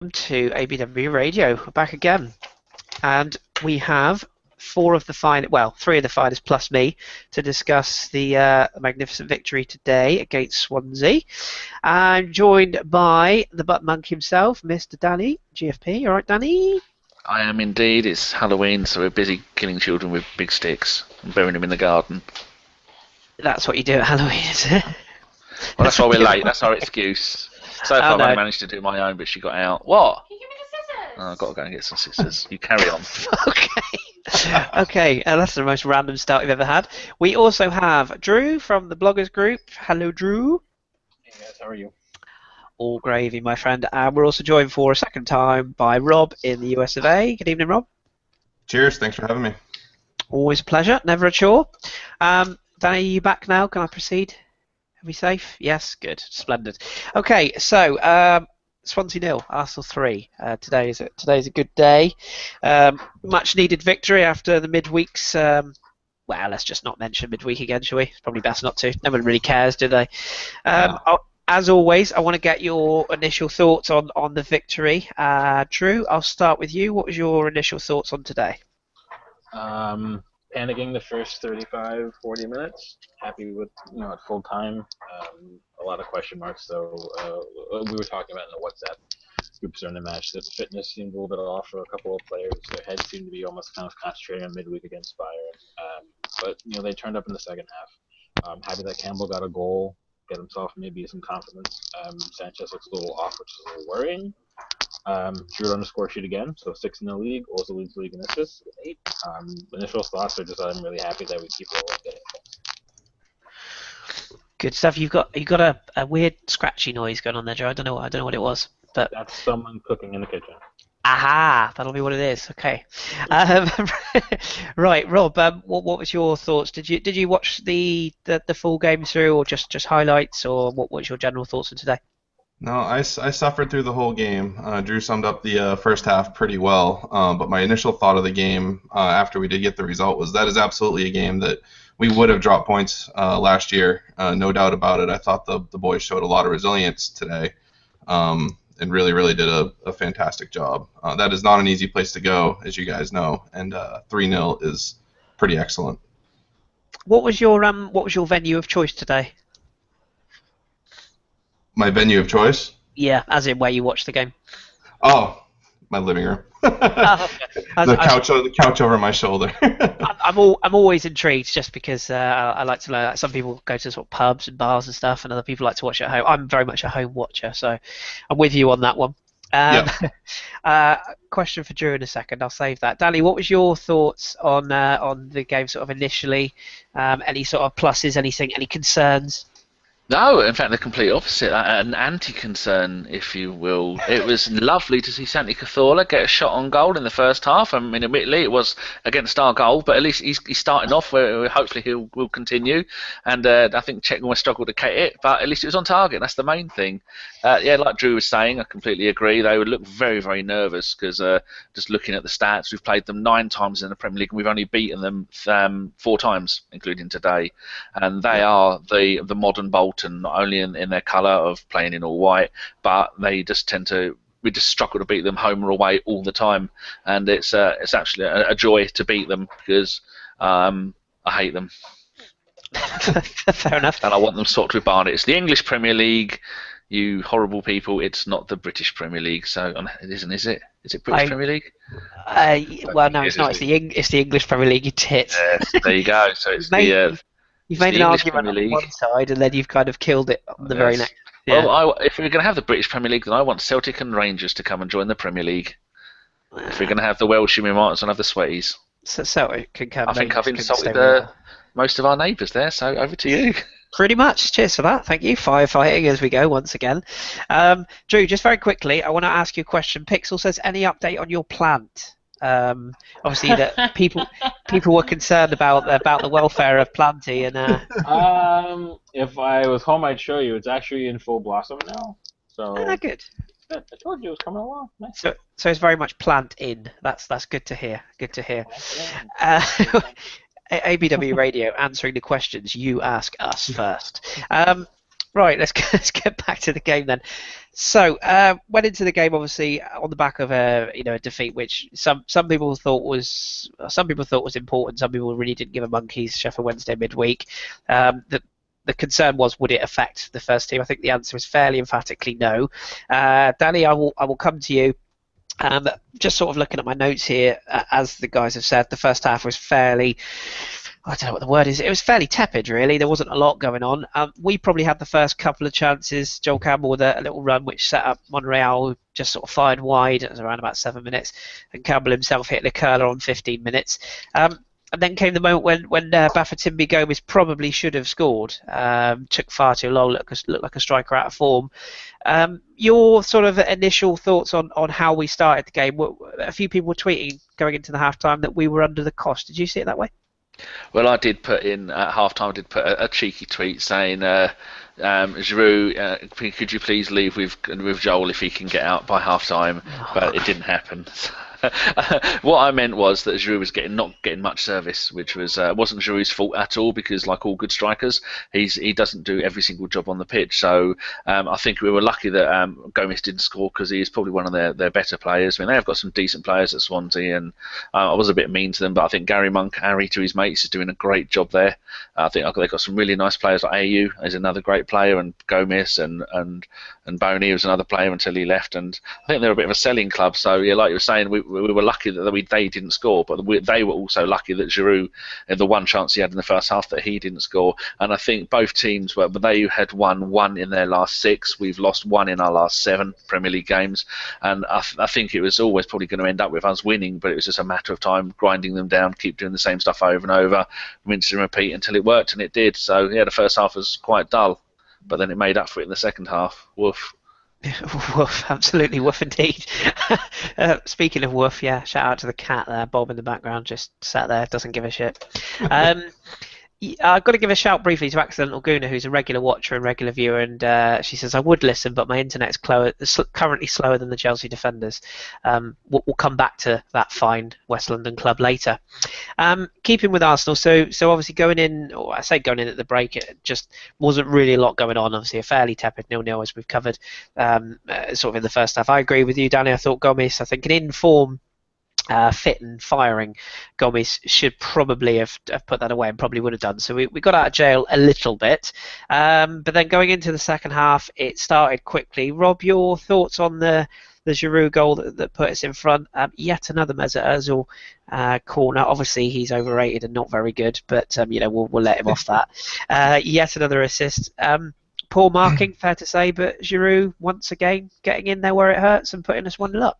To ABW Radio, we're back again, and we have three of the finalists plus me to discuss the magnificent victory today against Swansea. I'm joined by the butt monk himself, Mr. Danny GFP. All right, Danny? I am indeed. It's Halloween, so we're busy killing children with big sticks and burying them in the garden. That's what you do at Halloween, is it? Well, that's why we're late. That's our excuse. So far, I've only managed to do my own, but she got out. What? Can you give me the scissors? Oh, I've got to go and get some scissors. You carry on. Okay, that's the most random start we've ever had. We also have Drew from the bloggers group. Hello, Drew. Hey guys, how are you? All gravy, my friend. And we're also joined for a second time by Rob in the US of A. Good evening, Rob. Cheers, thanks for having me. Always a pleasure, never a chore. Danny, are you back now? Can I proceed? Are we safe? Yes, good, splendid. Okay, so Swansea 0, Arsenal 3. Today's a good day. Much needed victory after the midweeks. Well, let's just not mention midweek again, shall we? It's probably best not to. No one really cares, do they? As always, I want to get your initial thoughts on the victory. Drew, I'll start with you. What was your initial thoughts on today? Panicking the first 35, 40 minutes. Happy with, at full time. A lot of question marks, though. We were talking about in the WhatsApp group during the match that fitness seemed a little bit off for a couple of players. Their heads seemed to be almost kind of concentrating on midweek against Bayern. But they turned up in the second half. Happy that Campbell got a goal, get himself maybe some confidence. Sanchez looks a little off, which is a little worrying. Giroud on the score sheet again, so 6 in the league, also leads the league in assists with 8. Initial thoughts are just I'm really happy that we keep rolling. Good stuff. You've got a weird scratchy noise going on there, Joe. I don't know what it was, but that's someone cooking in the kitchen. Aha, that'll be what it is. Okay. Right, Rob. What was your thoughts? Did you watch the full game through, or just highlights, or what was your general thoughts on today? No, I suffered through the whole game. Drew summed up the first half pretty well, but my initial thought of the game after we did get the result was that is absolutely a game that we would have dropped points last year, no doubt about it. I thought the boys showed a lot of resilience today and really did a fantastic job. That is not an easy place to go, as you guys know, and 3-0 is pretty excellent. What was your venue of choice today? My venue of choice? Yeah, as in where you watched the game. Oh, my living room. The couch over my shoulder. I'm always intrigued, just because I like to know. Some people go to sort of pubs and bars and stuff, and other people like to watch at home. I'm very much a home watcher, so I'm with you on that one. Question for Drew in a second. I'll save that. Danny, what was your thoughts on the game, sort of initially? Any sort of pluses? Anything? Any concerns? No, in fact, the complete opposite. An anti-concern, if you will. It was lovely to see Santi Cazorla get a shot on goal in the first half. I mean, admittedly, it was against our goal, but at least he's starting off where hopefully he will continue. And I think Czech almost struggled to get it, but at least it was on target. That's the main thing. Like Drew was saying, I completely agree. They would look very, very nervous because just looking at the stats, we've played them 9 times in the Premier League and we've only beaten them 4 times, including today. And they are the modern Bolton. Not only in their colour of playing in all white, but they just we just struggle to beat them home or away all the time, and it's actually a joy to beat them because I hate them. Fair enough. And I want them swapped with Barnet. It's the English Premier League, you horrible people. It's not the British Premier League, so it isn't, is it? Is it British Premier League? Well, no, it's not. It's the English Premier League, you tit. Yes, there you go. So it's You've made an argument on one side, and then you've kind of killed it on the very next. Yeah. Well, if we're going to have the British Premier League, then I want Celtic and Rangers to come and join the Premier League. If we're going to have the Welsh, we might as well have the Sweaties. So it can come. I think I've insulted most of our neighbours there, so over to you. Pretty much. Cheers for that. Thank you. Firefighting as we go once again. Drew, just very quickly, I want to ask you a question. Pixel says, any update on your plant? Obviously, that people were concerned about the welfare of Planty, and if I was home, I'd show you. It's actually in full blossom now. So good. I told you it was coming along. Nice. So it's very much plant in. That's good to hear. Good to hear. ABW Radio answering the questions you ask us first. Right, let's get back to the game then. So, went into the game obviously on the back of a a defeat, which some people thought was important. Some people really didn't give a monkey's. Sheffield Wednesday midweek. The concern was, would it affect the first team? I think the answer is fairly emphatically no. Danny, I will come to you. Just sort of looking at my notes here, as the guys have said, the first half was fairly, I don't know what the word is. It was fairly tepid, really. There wasn't a lot going on. We probably had the first couple of chances. Joel Campbell with a little run which set up Monreal, who just sort of fired wide. It was around about 7 minutes, and Campbell himself hit the curler on 15 minutes. And then came the moment when Bafétimbi Gomis probably should have scored. Took far too long. Looked like a striker out of form. Your sort of initial thoughts on how we started the game? A few people were tweeting going into the halftime that we were under the cosh. Did you see it that way? Well, I did put in at halftime. I did put a cheeky tweet saying, Giroud, could you please leave with Joel if he can get out by halftime? But it didn't happen. What I meant was that Giroud was not getting much service, which wasn't Giroud's fault at all, because like all good strikers, he doesn't do every single job on the pitch. So I think we were lucky that Gomis didn't score, because he is probably one of their better players. I mean, they have got some decent players at Swansea, and I was a bit mean to them, but I think Gary Monk, Harry to his mates, is doing a great job there. I think they've got some really nice players. Like AU is another great player, and Gomis and Boney was another player until he left. And I think they're a bit of a selling club. So yeah, like you were saying, we were lucky that they didn't score, but they were also lucky that Giroud, the one chance he had in the first half, that he didn't score. And I think both teams but they had won one in their last 6. We've lost 1 in our last 7 Premier League games, and I think it was always probably going to end up with us winning, but it was just a matter of time, grinding them down, keep doing the same stuff over and over, rinse and repeat until it worked, and it did. So yeah, the first half was quite dull, but then it made up for it in the second half. Woof. Woof, absolutely woof indeed. Speaking of woof, yeah, shout out to the cat there, Bob in the background, just sat there, doesn't give a shit. I've got to give a shout briefly to Accidental Guna, who's a regular watcher and regular viewer, and she says, I would listen, but my internet's currently slower than the Chelsea defenders. We'll come back to that fine West London club later. Keeping with Arsenal, so obviously going in at the break, it just wasn't really a lot going on. Obviously a fairly tepid 0-0, as we've covered sort of in the first half. I agree with you, Danny. I thought Gomis, I think an in-form, fit and firing Gomis should probably have put that away, and probably would have done. So we got out of jail a little bit. But then going into the second half, it started quickly. Rob, your thoughts on the Giroud goal that put us in front? Yet another Mesut Ozil corner. Obviously, he's overrated and not very good, but we'll let him off that. Yet another assist. Poor marking, fair to say, but Giroud once again getting in there where it hurts and putting us 1-0 up.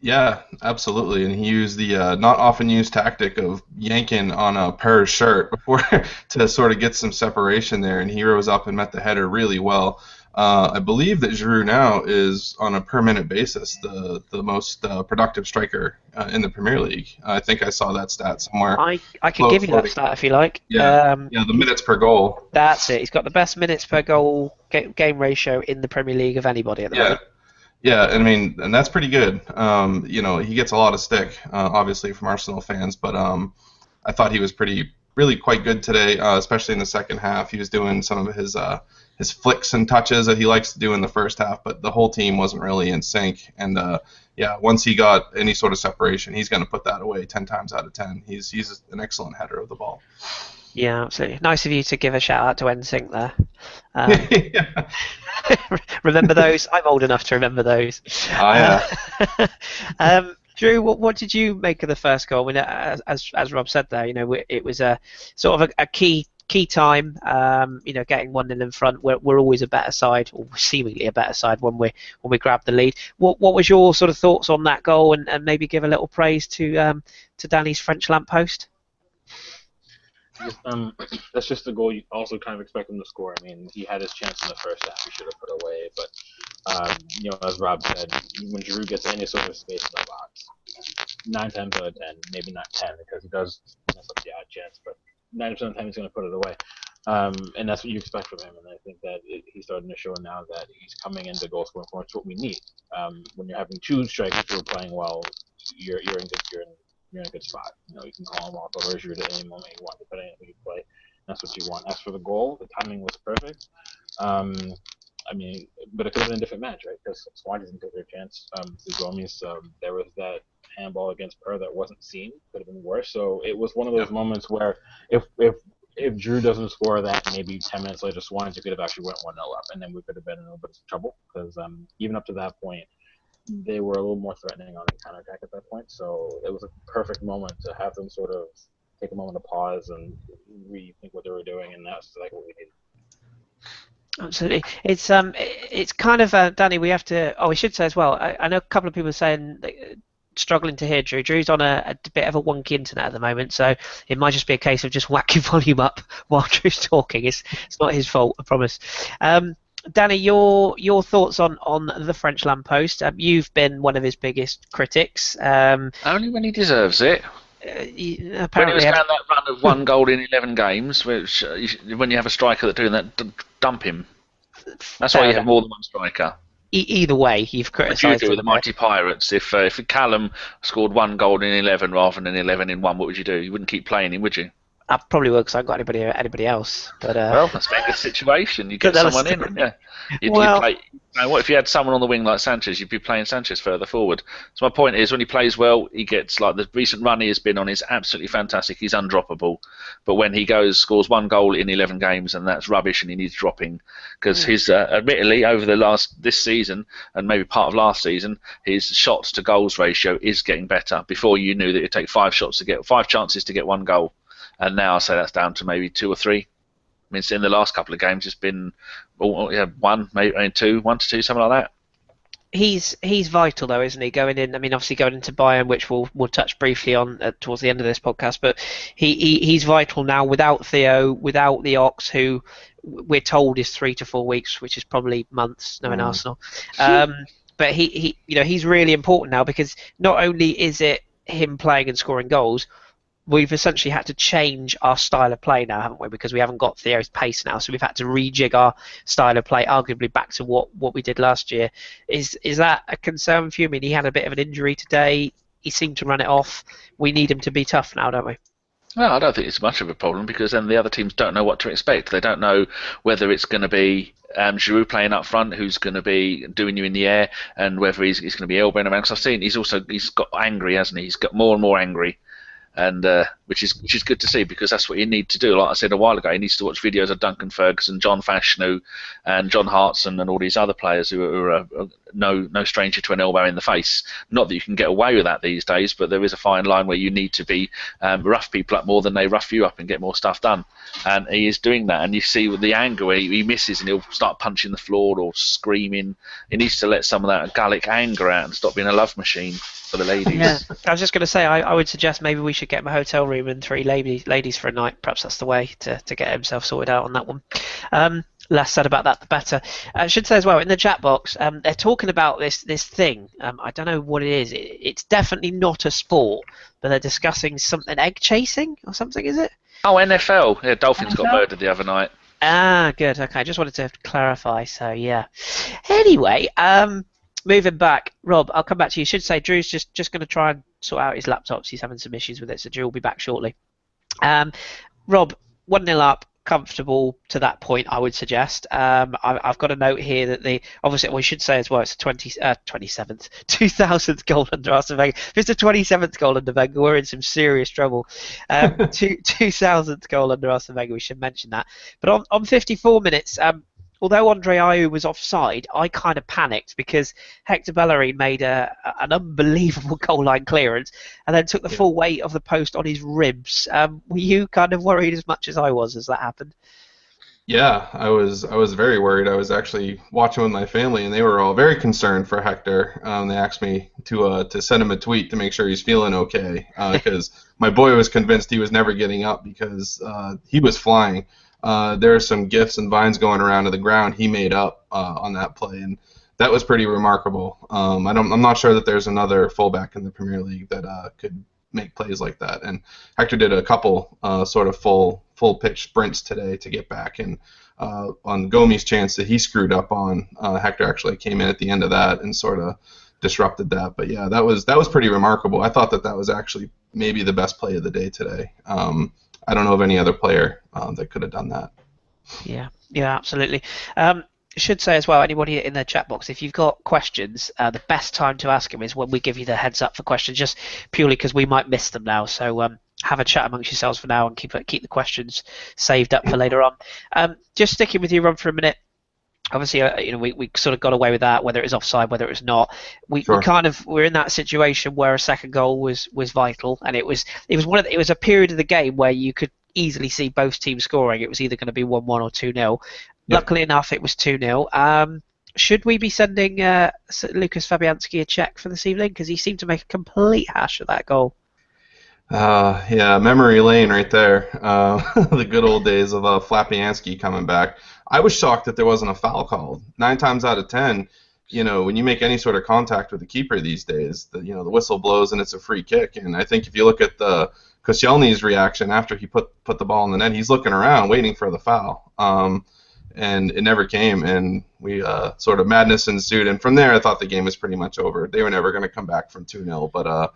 Yeah, absolutely. And he used the not often used tactic of yanking on a pair's shirt before to sort of get some separation there, and he rose up and met the header really well. I believe that Giroud now is, on a per minute basis, the most productive striker in the Premier League. I think I saw that stat somewhere. I can give you that stat if you like. Yeah, the minutes per goal. That's it. He's got the best minutes per goal game ratio in the Premier League of anybody at the moment. Yeah, I mean, and that's pretty good. He gets a lot of stick, obviously, from Arsenal fans, but I thought he was really quite good today, especially in the second half. He was doing some of his flicks and touches that he likes to do in the first half, but the whole team wasn't really in sync. And once he got any sort of separation, he's going to put that away 10 times out of 10. He's an excellent header of the ball. Yeah, absolutely. Nice of you to give a shout out to NSYNC there. Remember those? I'm old enough to remember those. Oh, yeah. Drew, what did you make of the first goal? I mean, as Rob said there, it was a sort of a key time. Getting 1-0 in front. We're always a better side, or seemingly a better side when we grab the lead. What was your sort of thoughts on that goal, and maybe give a little praise to Danny's French lamppost? That's just the goal you also kind of expect him to score. I mean, he had his chance in the first half. He should have put away. But, as Rob said, when Giroud gets any sort of space in the box, 9 times out of 10, maybe not 10, because he does mess up the odd chance, but 90% of the time he's going to put it away. And that's what you expect from him. And I think that he's starting to show now that he's coming into goal scoring form. It's what we need. When you're having 2 strikers who are playing well, you're in a good spot. You can call him off over Giroud at any moment you want, depending on who you play. That's what you want. As for the goal, the timing was perfect. I mean, but it could have been a different match, right? Because Swansea didn't take their chance. The Gomis, there was that handball against Per that wasn't seen. Could have been worse. So it was one of those moments where if Giroud doesn't score that, maybe 10 minutes later, Swansea could have actually went 1-0 up, and then we could have been in a little bit of trouble because even up to that point, they were a little more threatening on the counterattack at that point. So it was a perfect moment to have them sort of take a moment to pause and rethink what they were doing, and that's like what we needed. Absolutely. It's kind of Danny. We have to. Oh, we should say as well. I know a couple of people are saying struggling to hear Drew. Drew's on a bit of a wonky internet at the moment, so it might just be a case of just whacking volume up while Drew's talking. It's not his fault, I promise. Danny, your thoughts on the French lamppost? You've been one of his biggest critics. Only when he deserves it. When he was Apparently, going that run of 1 goal in 11 games, which when you have a striker that's doing that, dump him. That's why you have more than one striker. Either way, you've What would you criticised do with the him. mighty Pirates if Callum scored 1 goal in 11 rather than 11 in 1? What would you do? You wouldn't keep playing him, would you? I probably would because I haven't got anybody else. But Well, that's a good situation. You get someone in, wouldn't you? You'd play. What if you had someone on the wing like Sanchez? You'd be playing Sanchez further forward. So my point is, when he plays well, he gets like the recent run he has been on is absolutely fantastic. He's undroppable. But when he scores 1 goal in 11 games, and that's rubbish, and he needs dropping because his admittedly over this season and maybe part of last season, his shots to goals ratio is getting better. Before you knew that it'd take 5 chances to get 1 goal. And now I say that's down to maybe 2 or 3. I mean, in the last couple of games, it's been 1, maybe 2, 1 to 2, something like that. He's vital though, isn't he? Going in, I mean, obviously going into Bayern, which we'll touch briefly on towards the end of this podcast. But he's vital now. Without Theo, without the Ox, who we're told is 3 to 4 weeks, which is probably months, knowing Arsenal. But he's really important now because not only is it him playing and scoring goals, we've essentially had to change our style of play now, haven't we? Because we haven't got Theo's pace now, so we've had to rejig our style of play, arguably back to what we did last year. Is that a concern for you? I mean, he had a bit of an injury today. He seemed to run it off. We need him to be tough now, don't we? Well, I don't think it's much of a problem because then the other teams don't know what to expect. They don't know whether it's going to be Giroud playing up front, who's going to be doing you in the air, and whether he's going to be elbowing around. Because I've seen he's got angry, hasn't he? He's got more and more angry. And which is good to see because that's what you need to do. Like I said a while ago, he needs to watch videos of Duncan Ferguson, John Fashanu, and John Hartson, and all these other players who are no stranger to an elbow in the face. Not that you can get away with that these days, but there is a fine line where you need to be rough people up more than they rough you up and get more stuff done. And he is doing that, and you see with the anger where he misses and he'll start punching the floor or screaming. He needs to let some of that Gallic anger out and stop being a love machine for the ladies. Yeah, I was just going to say, I would suggest maybe we should get him a hotel room and 3 ladies for a night. Perhaps that's the way to get himself sorted out on that one. Less said about that, the better. I should say as well, in the chat box, they're talking about this thing. I don't know what it is. It's definitely not a sport, but they're discussing something, egg chasing or something, is it? Oh, NFL. Yeah, Dolphins got murdered the other night. Ah, good. Okay, I just wanted to clarify. So, yeah. Anyway, moving back, Rob, I'll come back to you. You should say Drew's just going to try and sort out his laptops. He's having some issues with it, so Drew will be back shortly. Rob, 1-0 up, comfortable to that point, I would suggest. I've got a note here that obviously we should say as well it's the 2000th goal under Arsene Wenger. If it's the 27th goal under Wenger, we're in some serious trouble. 2000th goal under Arsene Wenger, we should mention that. But on 54 minutes, although Andre Ayew was offside, I kind of panicked because Hector Bellerin made an unbelievable goal line clearance and then took the full weight of the post on his ribs. Were you kind of worried as much as I was as that happened? Yeah, I was very worried. I was actually watching with my family, and they were all very concerned for Hector. They asked me to send him a tweet to make sure he's feeling okay because my boy was convinced he was never getting up because he was flying. There are some GIFs and vines going around to the ground he made up on that play, and that was pretty remarkable. I'm not sure that there's another fullback in the Premier League that could make plays like that. And Hector did a couple sort of full pitch sprints today to get back. And on Gomi's chance that he screwed up on, Hector actually came in at the end of that and sort of disrupted that. But yeah, that was pretty remarkable. I thought that was actually maybe the best play of the day today. I don't know of any other player that could have done that. Yeah, yeah, absolutely. Should say as well, anybody in the chat box, if you've got questions, the best time to ask them is when we give you the heads up for questions, just purely because we might miss them now. So have a chat amongst yourselves for now and keep the questions saved up for later on. Just sticking with you, Ron, for a minute. Obviously, we sort of got away with that, whether it was offside, whether it was not. We Sure. we're in that situation where a second goal was vital, and it was a period of the game where you could easily see both teams scoring. It was either going to be 1-1 or 2-0. Yep. Luckily enough, it was 2-0. Should we be sending Lucas Fabianski a check for this evening, because he seemed to make a complete hash of that goal? Yeah, memory lane right there. The good old days of Fabianski coming back. I was shocked that there wasn't a foul called. 9 times out of 10, when you make any sort of contact with the keeper these days, the whistle blows and it's a free kick. And I think if you look at the Koscielny's reaction after he put the ball in the net, he's looking around waiting for the foul. And it never came, and we sort of madness ensued. And from there, I thought the game was pretty much over. They were never going to come back from 2-0, but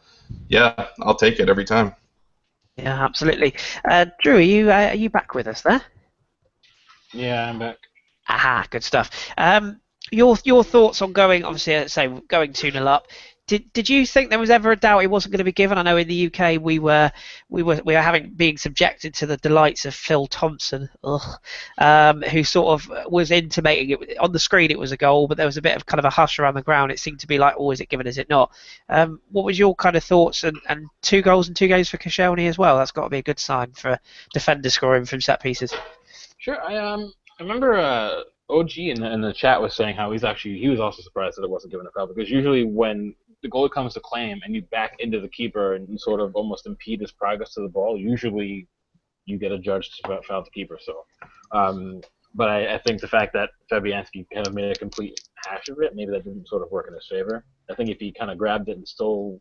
yeah, I'll take it every time. Yeah, absolutely. Drew, are you back with us there? Yeah, I'm back. Aha, good stuff. Your thoughts on going, obviously, say going 2-0 up. Did you think there was ever a doubt it wasn't going to be given? I know in the UK we were being subjected to the delights of Phil Thompson, who sort of was intimating it on the screen it was a goal, but there was a bit of kind of a hush around the ground. It seemed to be like, oh, is it given? Is it not? What was your kind of thoughts? And 2 goals and 2 games for Koscielny as well. That's got to be a good sign for a defender scoring from set pieces. Sure. I remember OG in the chat was saying how he was also surprised that it wasn't given a foul, because usually when the goalie comes to claim and you back into the keeper and sort of almost impede his progress to the ball, usually you get a judge to foul the keeper. So, but I think the fact that Fabianski kind of made a complete hash of it, maybe that didn't sort of work in his favor. I think if he kind of grabbed it and still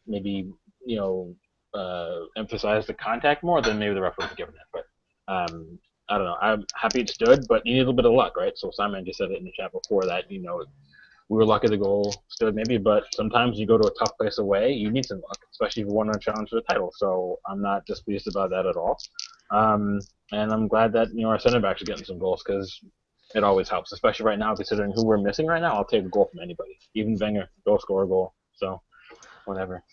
maybe emphasized the contact more, then maybe the ref would have given it. But I don't know. I'm happy it stood, but you need a little bit of luck, right? So Simon just said it in the chat before that, we were lucky the goal stood maybe, but sometimes you go to a tough place away, you need some luck, especially if you want to challenge for the title. So I'm not displeased about that at all. And I'm glad that our center backs are getting some goals, because it always helps, especially right now, considering who we're missing right now. I'll take a goal from anybody, even Wenger. Go score a goal. So whatever.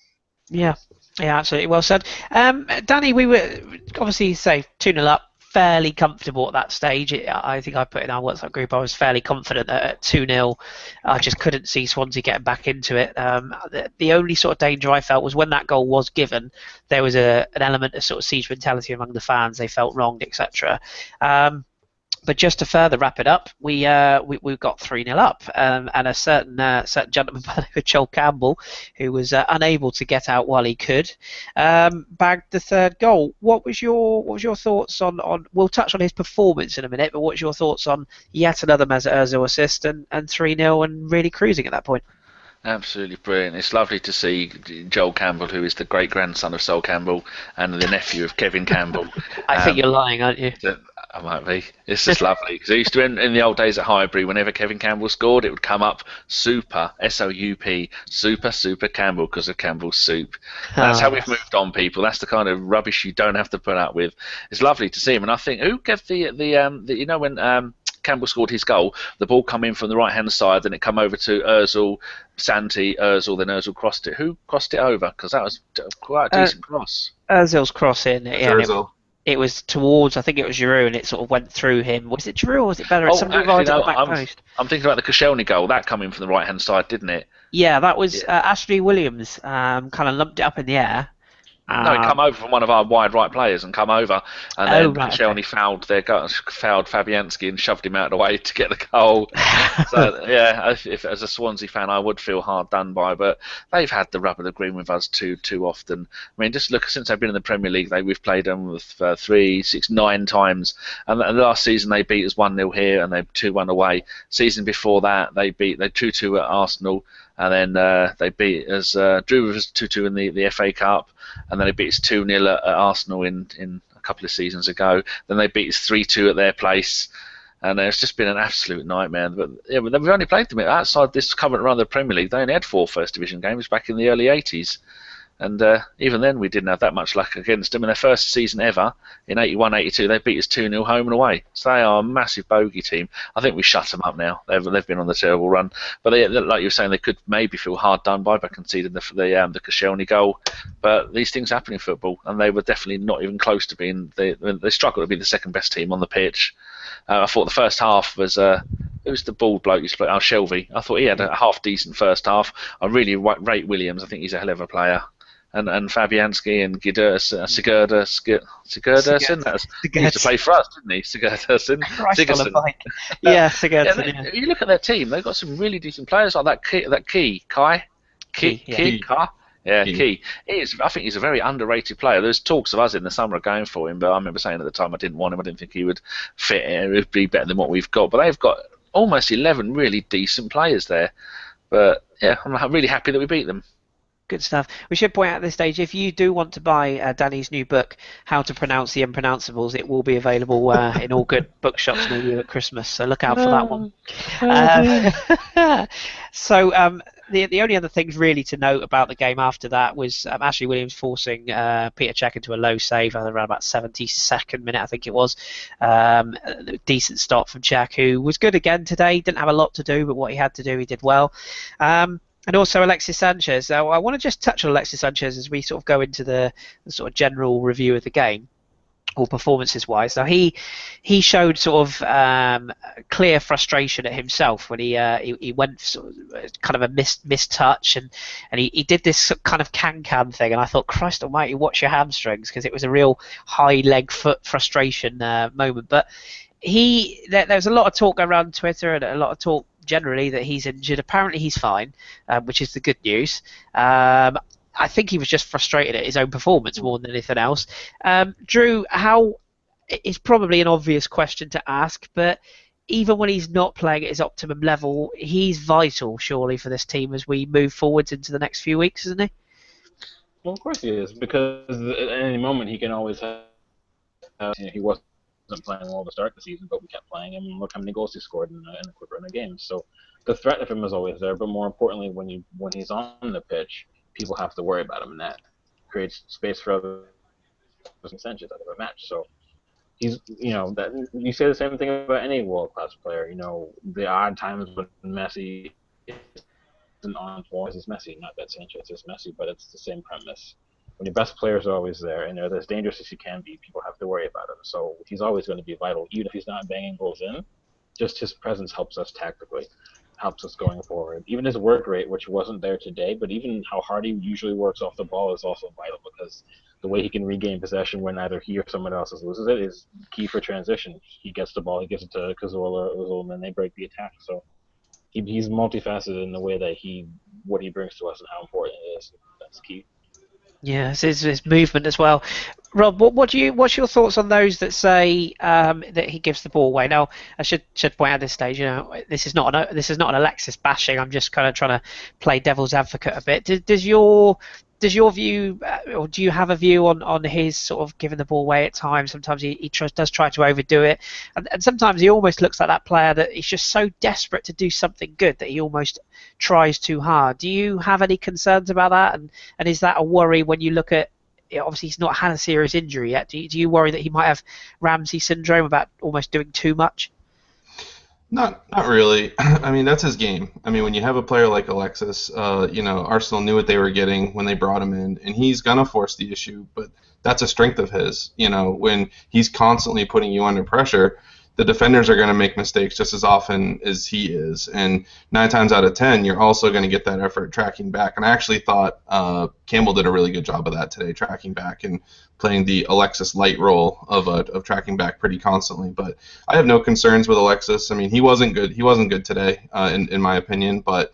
Yeah, absolutely. Well said. Danny, we were obviously 2-0 up, fairly comfortable at that stage. I think I put in our WhatsApp group, I was fairly confident that at 2-0, I just couldn't see Swansea getting back into it. The only sort of danger I felt was when that goal was given, there was an element of sort of siege mentality among the fans. They felt wronged, etc. But just to further wrap it up, we got 3-0 up, and a certain gentleman by the name of Joel Campbell, who was unable to get out while he could, bagged the 3rd goal. What was your thoughts on? We'll touch on his performance in a minute, but what's your thoughts on yet another Mesut Ozil assist and 3-0 and really cruising at that point? Absolutely brilliant. It's lovely to see Joel Campbell, who is the great-grandson of Sol Campbell and the nephew of Kevin Campbell. I think you're lying, aren't you? I might be. It's just lovely, because I used to, in the old days at Highbury, whenever Kevin Campbell scored, it would come up Super, S-O-U-P, Super Campbell, because of Campbell's soup. That's how we've moved on, people. That's the kind of rubbish you don't have to put up with. It's lovely to see him, and I think, who gave the when Campbell scored his goal, the ball come in from the right-hand side, then it come over to Ozil, Santi, Ozil, then Ozil crossed it. Who crossed it over? Because that was quite a decent cross. Ozil's cross in. Yeah, it was towards, I think it was Giroud, and it sort of went through him. Was it Giroud or was it better? Somebody right at the back post. I'm thinking about the Koscielny goal. That coming from the right-hand side, didn't it? Yeah, that was Ashley Williams kind of lumped it up in the air. No, it come over from one of our wide right players and come over, and then Koscielny fouled Fabianski and shoved him out of the way to get the goal. So yeah, if as a Swansea fan, I would feel hard done by, but they've had the rub of the green with us too often. I mean, just look, since they've been in the Premier League, we've played them with 3, 6, 9 times, and last season they beat us 1-0 here and they 2-1 away. Season before that they 2-2 at Arsenal. And then they beat us, drew us 2-2 in the FA Cup, and then they beat us 2-0 at Arsenal in a couple of seasons ago. Then they beat us 3-2 at their place, and it's just been an absolute nightmare. But yeah, we've only played them outside this current run of the Premier League. They only had 4 First Division games back in the early 80s. And even then, we didn't have that much luck against them. In their first season ever, in 81-82, they beat us 2-0 home and away. So they are a massive bogey team. I think we shut them up now. They've been on the terrible run. But like you were saying, they could maybe feel hard done by conceding the Koscielny goal. But these things happen in football, and they were definitely not even close to being. They struggled to be the second best team on the pitch. I thought the first half was. It was the bald bloke who split. Shelby. I thought he had a half decent first half. I really rate Williams. I think he's a hell of a player. And Fabianski and Sigurdsson. He used to play for us, didn't he? Sigurdsson. Yeah, Sigurdsson. Yeah, you look at their team; they've got some really decent players like that. Key. I think he's a very underrated player. There's talks of us in the summer of going for him, but I remember saying at the time I didn't want him. I didn't think he would fit. It would be better than what we've got. But they've got almost 11 really decent players there. But yeah, I'm really happy that we beat them. Good stuff. We should point out at this stage, if you do want to buy Danny's new book, How to Pronounce the Unpronounceables, it will be available in all good bookshops near you at Christmas. So look out for that one. The only other things really to note about the game after that was Ashley Williams forcing Peter Cech into a low save around about 72nd minute, I think it was. Decent stop from Cech, who was good again today. Didn't have a lot to do, but what he had to do, he did well. And also Alexis Sanchez. Now, I want to just touch on Alexis Sanchez as we sort of go into the sort of general review of the game, or performances-wise. Now, he showed sort of clear frustration at himself when he went sort of kind of a missed touch, and he did this kind of can thing, and I thought, Christ Almighty, watch your hamstrings, because it was a real high leg foot frustration moment. But there was a lot of talk around Twitter and a lot of talk generally that he's injured. Apparently he's fine, which is the good news. I think he was just frustrated at his own performance more than anything else. Drew, it's probably an obvious question to ask, but even when he's not playing at his optimum level, he's vital, surely, for this team as we move forwards into the next few weeks, isn't he? Well, of course he is, because at any moment he can always have. He wasn't playing well to start the season, but we kept playing him, and look how many goals he scored in a quick run of games. So the threat of him is always there, but more importantly, when he's on the pitch, people have to worry about him, and that creates space for other Sanchez out of a match. So he's, that you say the same thing about any world-class player. The odd times when Messi isn't on form, is Messi, not that Sanchez is Messi, but it's the same premise. When your best players are always there and they're as dangerous as he can be, people have to worry about him. So he's always going to be vital, even if he's not banging goals in. Just his presence helps us tactically, helps us going forward. Even his work rate, which wasn't there today, but even how hard he usually works off the ball is also vital, because the way he can regain possession when either he or someone else loses it is key for transition. He gets the ball, he gives it to Cazorla or Ozil, and then they break the attack. So he's multifaceted in the way that what he brings to us and how important it is. That's key. Yeah, it's his movement as well. Rob, what's your thoughts on those that say that he gives the ball away? Now, I should point out at this stage, this is not an Alexis bashing. I'm just kind of trying to play devil's advocate a bit. Does your view, or do you have a view on his sort of giving the ball away at times? Sometimes he does try to overdo it, and sometimes he almost looks like that player that he's just so desperate to do something good that he almost tries too hard. Do you have any concerns about that? And is that a worry when you look at, obviously he's not had a serious injury yet. Do you worry that he might have Ramsey syndrome about almost doing too much? Not really. I mean, that's his game. I mean, when you have a player like Alexis, Arsenal knew what they were getting when they brought him in, and he's gonna force the issue. But that's a strength of his. When he's constantly putting you under pressure, the defenders are going to make mistakes just as often as he is. And 9 times out of 10, you're also going to get that effort tracking back. And I actually thought Campbell did a really good job of that today, tracking back and playing the Alexis light role of tracking back pretty constantly. But I have no concerns with Alexis. I mean, he wasn't good. He wasn't good today, in my opinion. But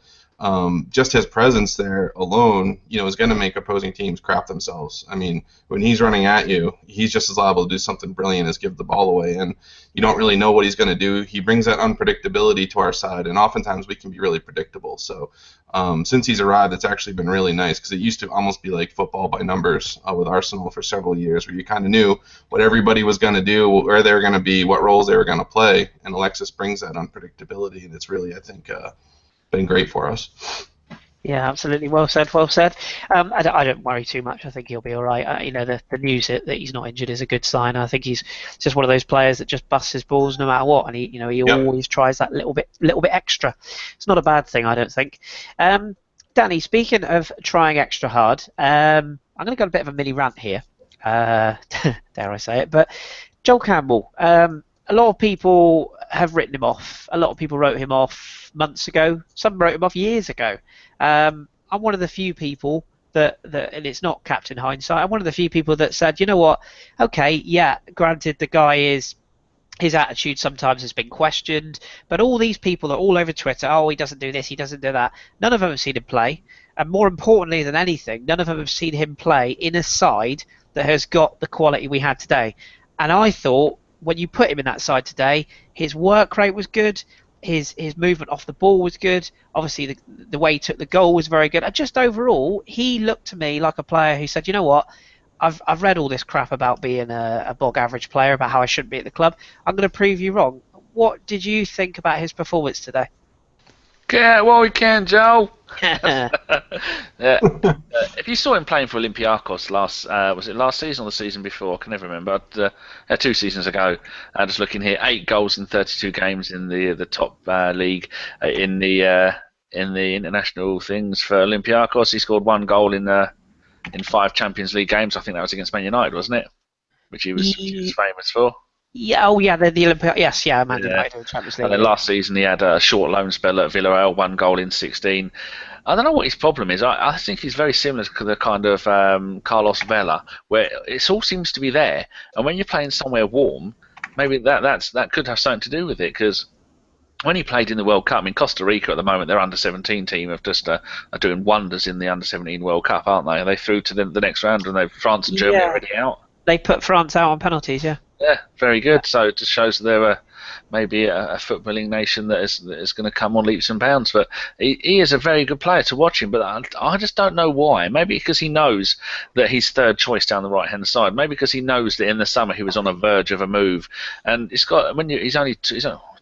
just his presence there alone, is going to make opposing teams crap themselves. I mean, when he's running at you, he's just as liable to do something brilliant as give the ball away, and you don't really know what he's going to do. He brings that unpredictability to our side, and oftentimes we can be really predictable. So since he's arrived, it's actually been really nice, because it used to almost be like football by numbers with Arsenal for several years, where you kind of knew what everybody was going to do, where they were going to be, what roles they were going to play, and Alexis brings that unpredictability, and it's really, I think, been great for us. Yeah, absolutely. Well said. Well said. I don't worry too much. I think he'll be all right. The news that he's not injured is a good sign. I think he's just one of those players that just busts his balls no matter what, and he Yep. always tries that little bit extra. It's not a bad thing, I don't think. Danny, speaking of trying extra hard, I'm going to go on a bit of a mini rant here. Dare I say it? But Joel Campbell. A lot of people have written him off. A lot of people wrote him off months ago. Some wrote him off years ago. I'm one of the few people that, and it's not Captain Hindsight, I'm one of the few people that said, you know what, okay, yeah, granted the guy is, his attitude sometimes has been questioned, but all these people are all over Twitter, oh, he doesn't do this, he doesn't do that. None of them have seen him play. And more importantly than anything, none of them have seen him play in a side that has got the quality we had today. And I thought, when you put him in that side today, his work rate was good, his movement off the ball was good. Obviously, the way he took the goal was very good. And just overall, he looked to me like a player who said, you know what, I've read all this crap about being a bog average player, about how I shouldn't be at the club. I'm going to prove you wrong. What did you think about his performance today? Yeah, well, we can, Joe. Yeah. If you saw him playing for Olympiacos was it last season or the season before? I can never remember. 2 seasons ago. Just looking here, 8 goals in 32 games in the top league in the international things for Olympiacos. He scored 1 goal in 5 Champions League games. I think that was against Man United, wasn't it? Which he was famous for. Yeah, oh yeah, the Olympic. Yes, yeah, Man United in the Champions League. And then last season he had a short loan spell at Villarreal, 1 goal in 16. I don't know what his problem is. I think he's very similar to the kind of Carlos Vela, where it all seems to be there. And when you're playing somewhere warm, maybe that could have something to do with it. Because when he played in the World Cup, I mean, Costa Rica at the moment, their under-17 team have just are doing wonders in the under-17 World Cup, aren't they? They through to the next round, and France and Germany are already out. They put France out on penalties, yeah. Yeah, very good. So it just shows that they're maybe a footballing nation that is going to come on leaps and bounds. But he is a very good player to watch him. But I just don't know why. Maybe because he knows that he's third choice down the right hand side. Maybe because he knows that in the summer he was on a verge of a move. And he's got he's only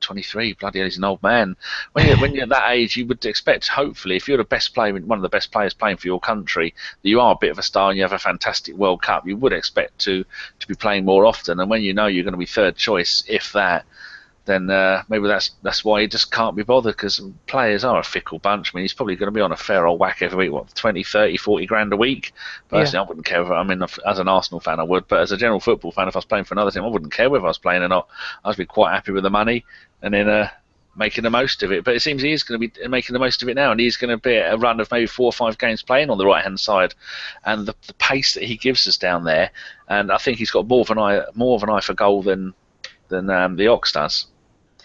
23. Bloody hell, he's an old man. When you're at that age, you would expect, hopefully, if you're the best player, one of the best players playing for your country, that you are a bit of a star and you have a fantastic World Cup. You would expect to be playing more often. And when you know you're going to be third choice, if that, then maybe that's why he just can't be bothered, because players are a fickle bunch. I mean, he's probably going to be on a fair old whack every week, 20, 30, 40 grand a week. Personally, I wouldn't care. As an Arsenal fan, I would, but as a general football fan, if I was playing for another team, I wouldn't care whether I was playing or not. I'd be quite happy with the money and then making the most of it. But it seems he is going to be making the most of it now, and he's going to be at a run of maybe 4 or 5 games playing on the right-hand side, and the pace that he gives us down there, and I think he's got more of an eye for goal than the Ox does.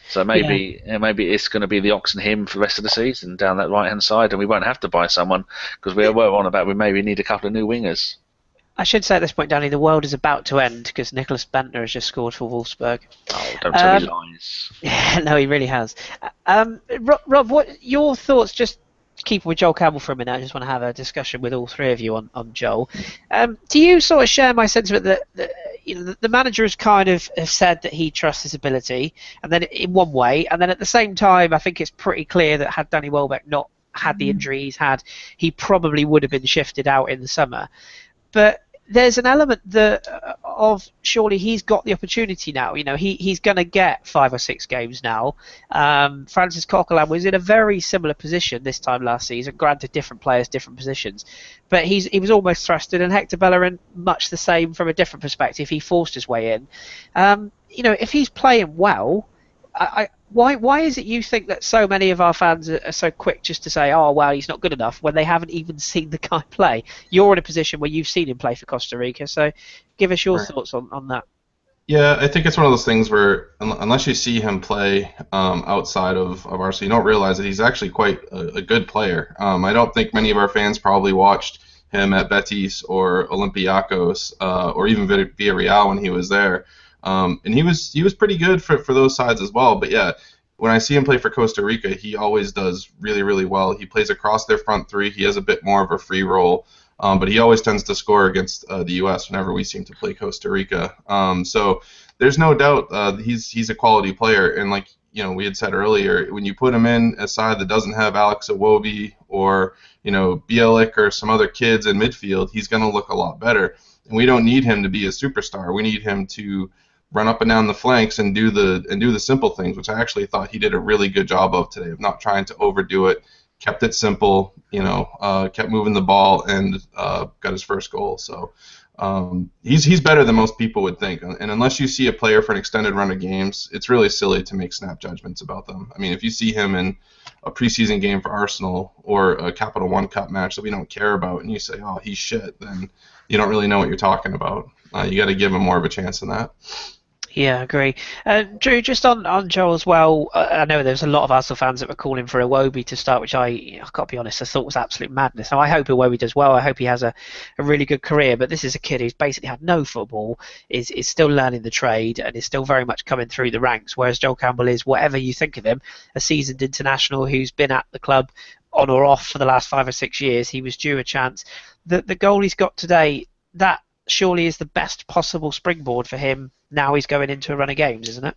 So maybe it's going to be the Ox and him for the rest of the season down that right-hand side, and we won't have to buy someone, because we were on about we maybe need a couple of new wingers. I should say at this point, Danny, the world is about to end because Nicholas Bentner has just scored for Wolfsburg. Oh, don't tell me lies. Yeah, no, he really has. Rob, what your thoughts? Just keep with Joel Campbell for a minute. I just want to have a discussion with all 3 of you on Joel. Do you sort of share my sentiment that the manager has kind of said that he trusts his ability, and then in one way, and then at the same time, I think it's pretty clear that had Danny Welbeck not had the injury he's had, he probably would have been shifted out in the summer. But there's an element of surely he's got the opportunity now. He's going to get 5 or 6 games now. Francis Coquelin was in a very similar position this time last season. Granted, different players, different positions, but he was almost thrusted, and Hector Bellerin much the same from a different perspective. He forced his way in. If he's playing well, why is it you think that so many of our fans are so quick just to say, oh, well, he's not good enough, when they haven't even seen the guy play? You're in a position where you've seen him play for Costa Rica, so give us your thoughts on that. Yeah, I think it's one of those things where unless you see him play outside of Arsenal, you don't realize that he's actually quite a good player. I don't think many of our fans probably watched him at Betis or Olympiacos or even Villarreal when he was there. And he was pretty good for those sides as well. But yeah, when I see him play for Costa Rica, he always does really, really well. He plays across their front 3. He has a bit more of a free role, but he always tends to score against the U.S. whenever we seem to play Costa Rica. So there's no doubt he's a quality player. And like we had said earlier, when you put him in a side that doesn't have Alex Iwobi or Bielik or some other kids in midfield, he's going to look a lot better. And we don't need him to be a superstar. We need him to run up and down the flanks and do the simple things, which I actually thought he did a really good job of today, of not trying to overdo it. Kept it simple, kept moving the ball, and got his first goal. So he's better than most people would think. And unless you see a player for an extended run of games, it's really silly to make snap judgments about them. I mean, if you see him in a preseason game for Arsenal or a Capital One Cup match that we don't care about, and you say, oh, he's shit, then you don't really know what you're talking about. You got to give him more of a chance than that. Yeah, I agree. Drew, just on Joel as well, I know there's a lot of Arsenal fans that were calling for Iwobi to start, which I've got to be honest, I thought was absolute madness. Now, I hope Iwobi does well. I hope he has a really good career, but this is a kid who's basically had no football, is still learning the trade, and is still very much coming through the ranks, whereas Joel Campbell is, whatever you think of him, a seasoned international who's been at the club on or off for the last 5 or 6 years. He was due a chance. The goal he's got today, that surely is the best possible springboard for him. Now he's going into a run of games, isn't it?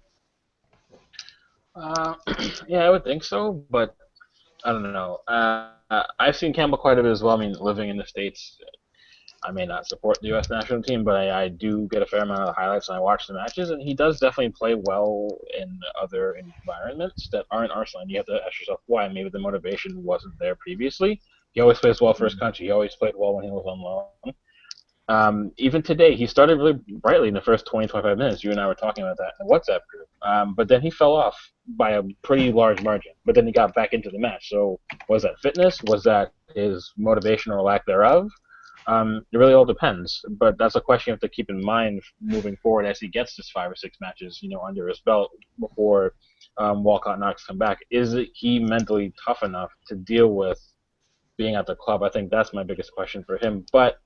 Yeah, I would think so, but I don't know. I've seen Campbell quite a bit as well. I mean, living in the States, I may not support the U.S. national team, but I do get a fair amount of the highlights and I watch the matches, and he does definitely play well in other environments that aren't Arsenal. And you have to ask yourself why. Maybe the motivation wasn't there previously. He always plays well for his country. He always played well when he was on loan. Even today, he started really brightly in the first 20, 25 minutes. You and I were talking about that in the WhatsApp group. But then he fell off by a pretty large margin. But then he got back into the match. So was that fitness? Was that his motivation or lack thereof? It really all depends. But that's a question you have to keep in mind moving forward as he gets this 5 or 6 matches, under his belt before Walcott and Knox come back. Is he mentally tough enough to deal with being at the club? I think that's my biggest question for him. But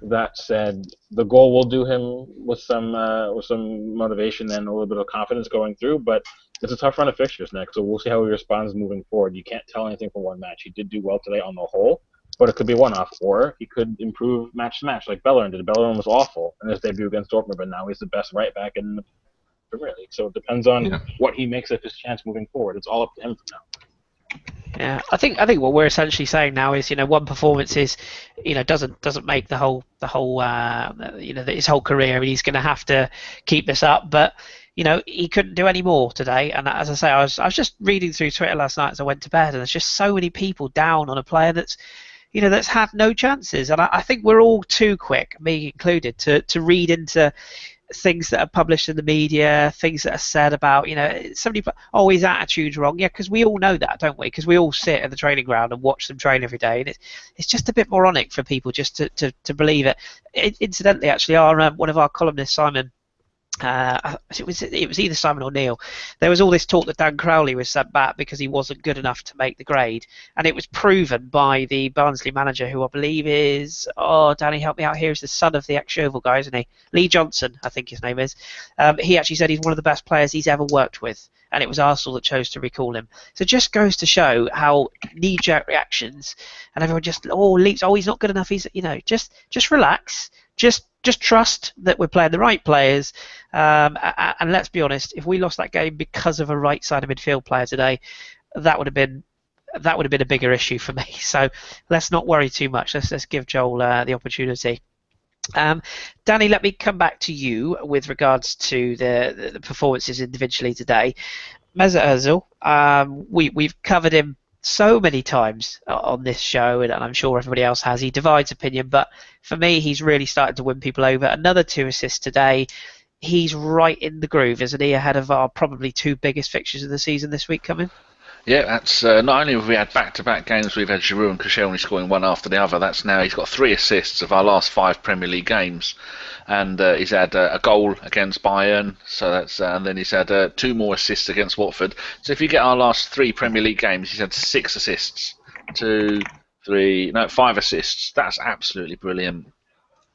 that said, the goal will do him with some motivation and a little bit of confidence going through, but it's a tough run of fixtures next, so we'll see how he responds moving forward. You can't tell anything from one match. He did do well today on the whole, but it could be one-off, or he could improve match to match like Bellerin did. Bellerin was awful in his debut against Dortmund, but now he's the best right back in the Premier League. So it depends on what he makes of his chance moving forward. It's all up to him from now. Yeah, I think what we're essentially saying now is, one performance is, doesn't make the whole his whole career, and he's going to have to keep this up. But he couldn't do any more today. And as I say, I was just reading through Twitter last night as I went to bed, and there's just so many people down on a player that's had no chances. And I think we're all too quick, me included, to read into things that are published in the media, things that are said about, somebody, his attitude's wrong. Yeah, because we all know that, don't we? Because we all sit at the training ground and watch them train every day, and it's just a bit moronic for people just to believe it. Incidentally, actually, one of our columnists, Simon, it was either Simon or Neil, there was all this talk that Dan Crowley was sent back because he wasn't good enough to make the grade, and it was proven by the Barnsley manager, who I believe is, Danny, help me out here, is the son of the ex-Yeovil guy, isn't he? Lee Johnson, I think his name is. He actually said he's one of the best players he's ever worked with, and it was Arsenal that chose to recall him. So it just goes to show how knee-jerk reactions, and everyone just, Leeds, he's not good enough, he's, just relax, just trust that we're playing the right players, and let's be honest, if we lost that game because of a right side of midfield player today, that would have been a bigger issue for me. So let's not worry too much. Let's give Joel the opportunity. Danny, let me come back to you with regards to the performances individually today. Mesut Ozil, we've covered him so many times on this show, and I'm sure everybody else has. He divides opinion, but for me, he's really started to win people over. Another 2 assists today. He's right in the groove, isn't he? Ahead of our probably 2 biggest fixtures of the season this week coming. Yeah, that's not only have we had back-to-back games, we've had Giroud and Kris scoring one after the other. That's now he's got 3 assists of our last 5 Premier League games, and he's had a goal against Bayern. So that's and then he's had 2 more assists against Watford. So if you get our last 3 Premier League games, he's had 6 assists, 5 assists. That's absolutely brilliant.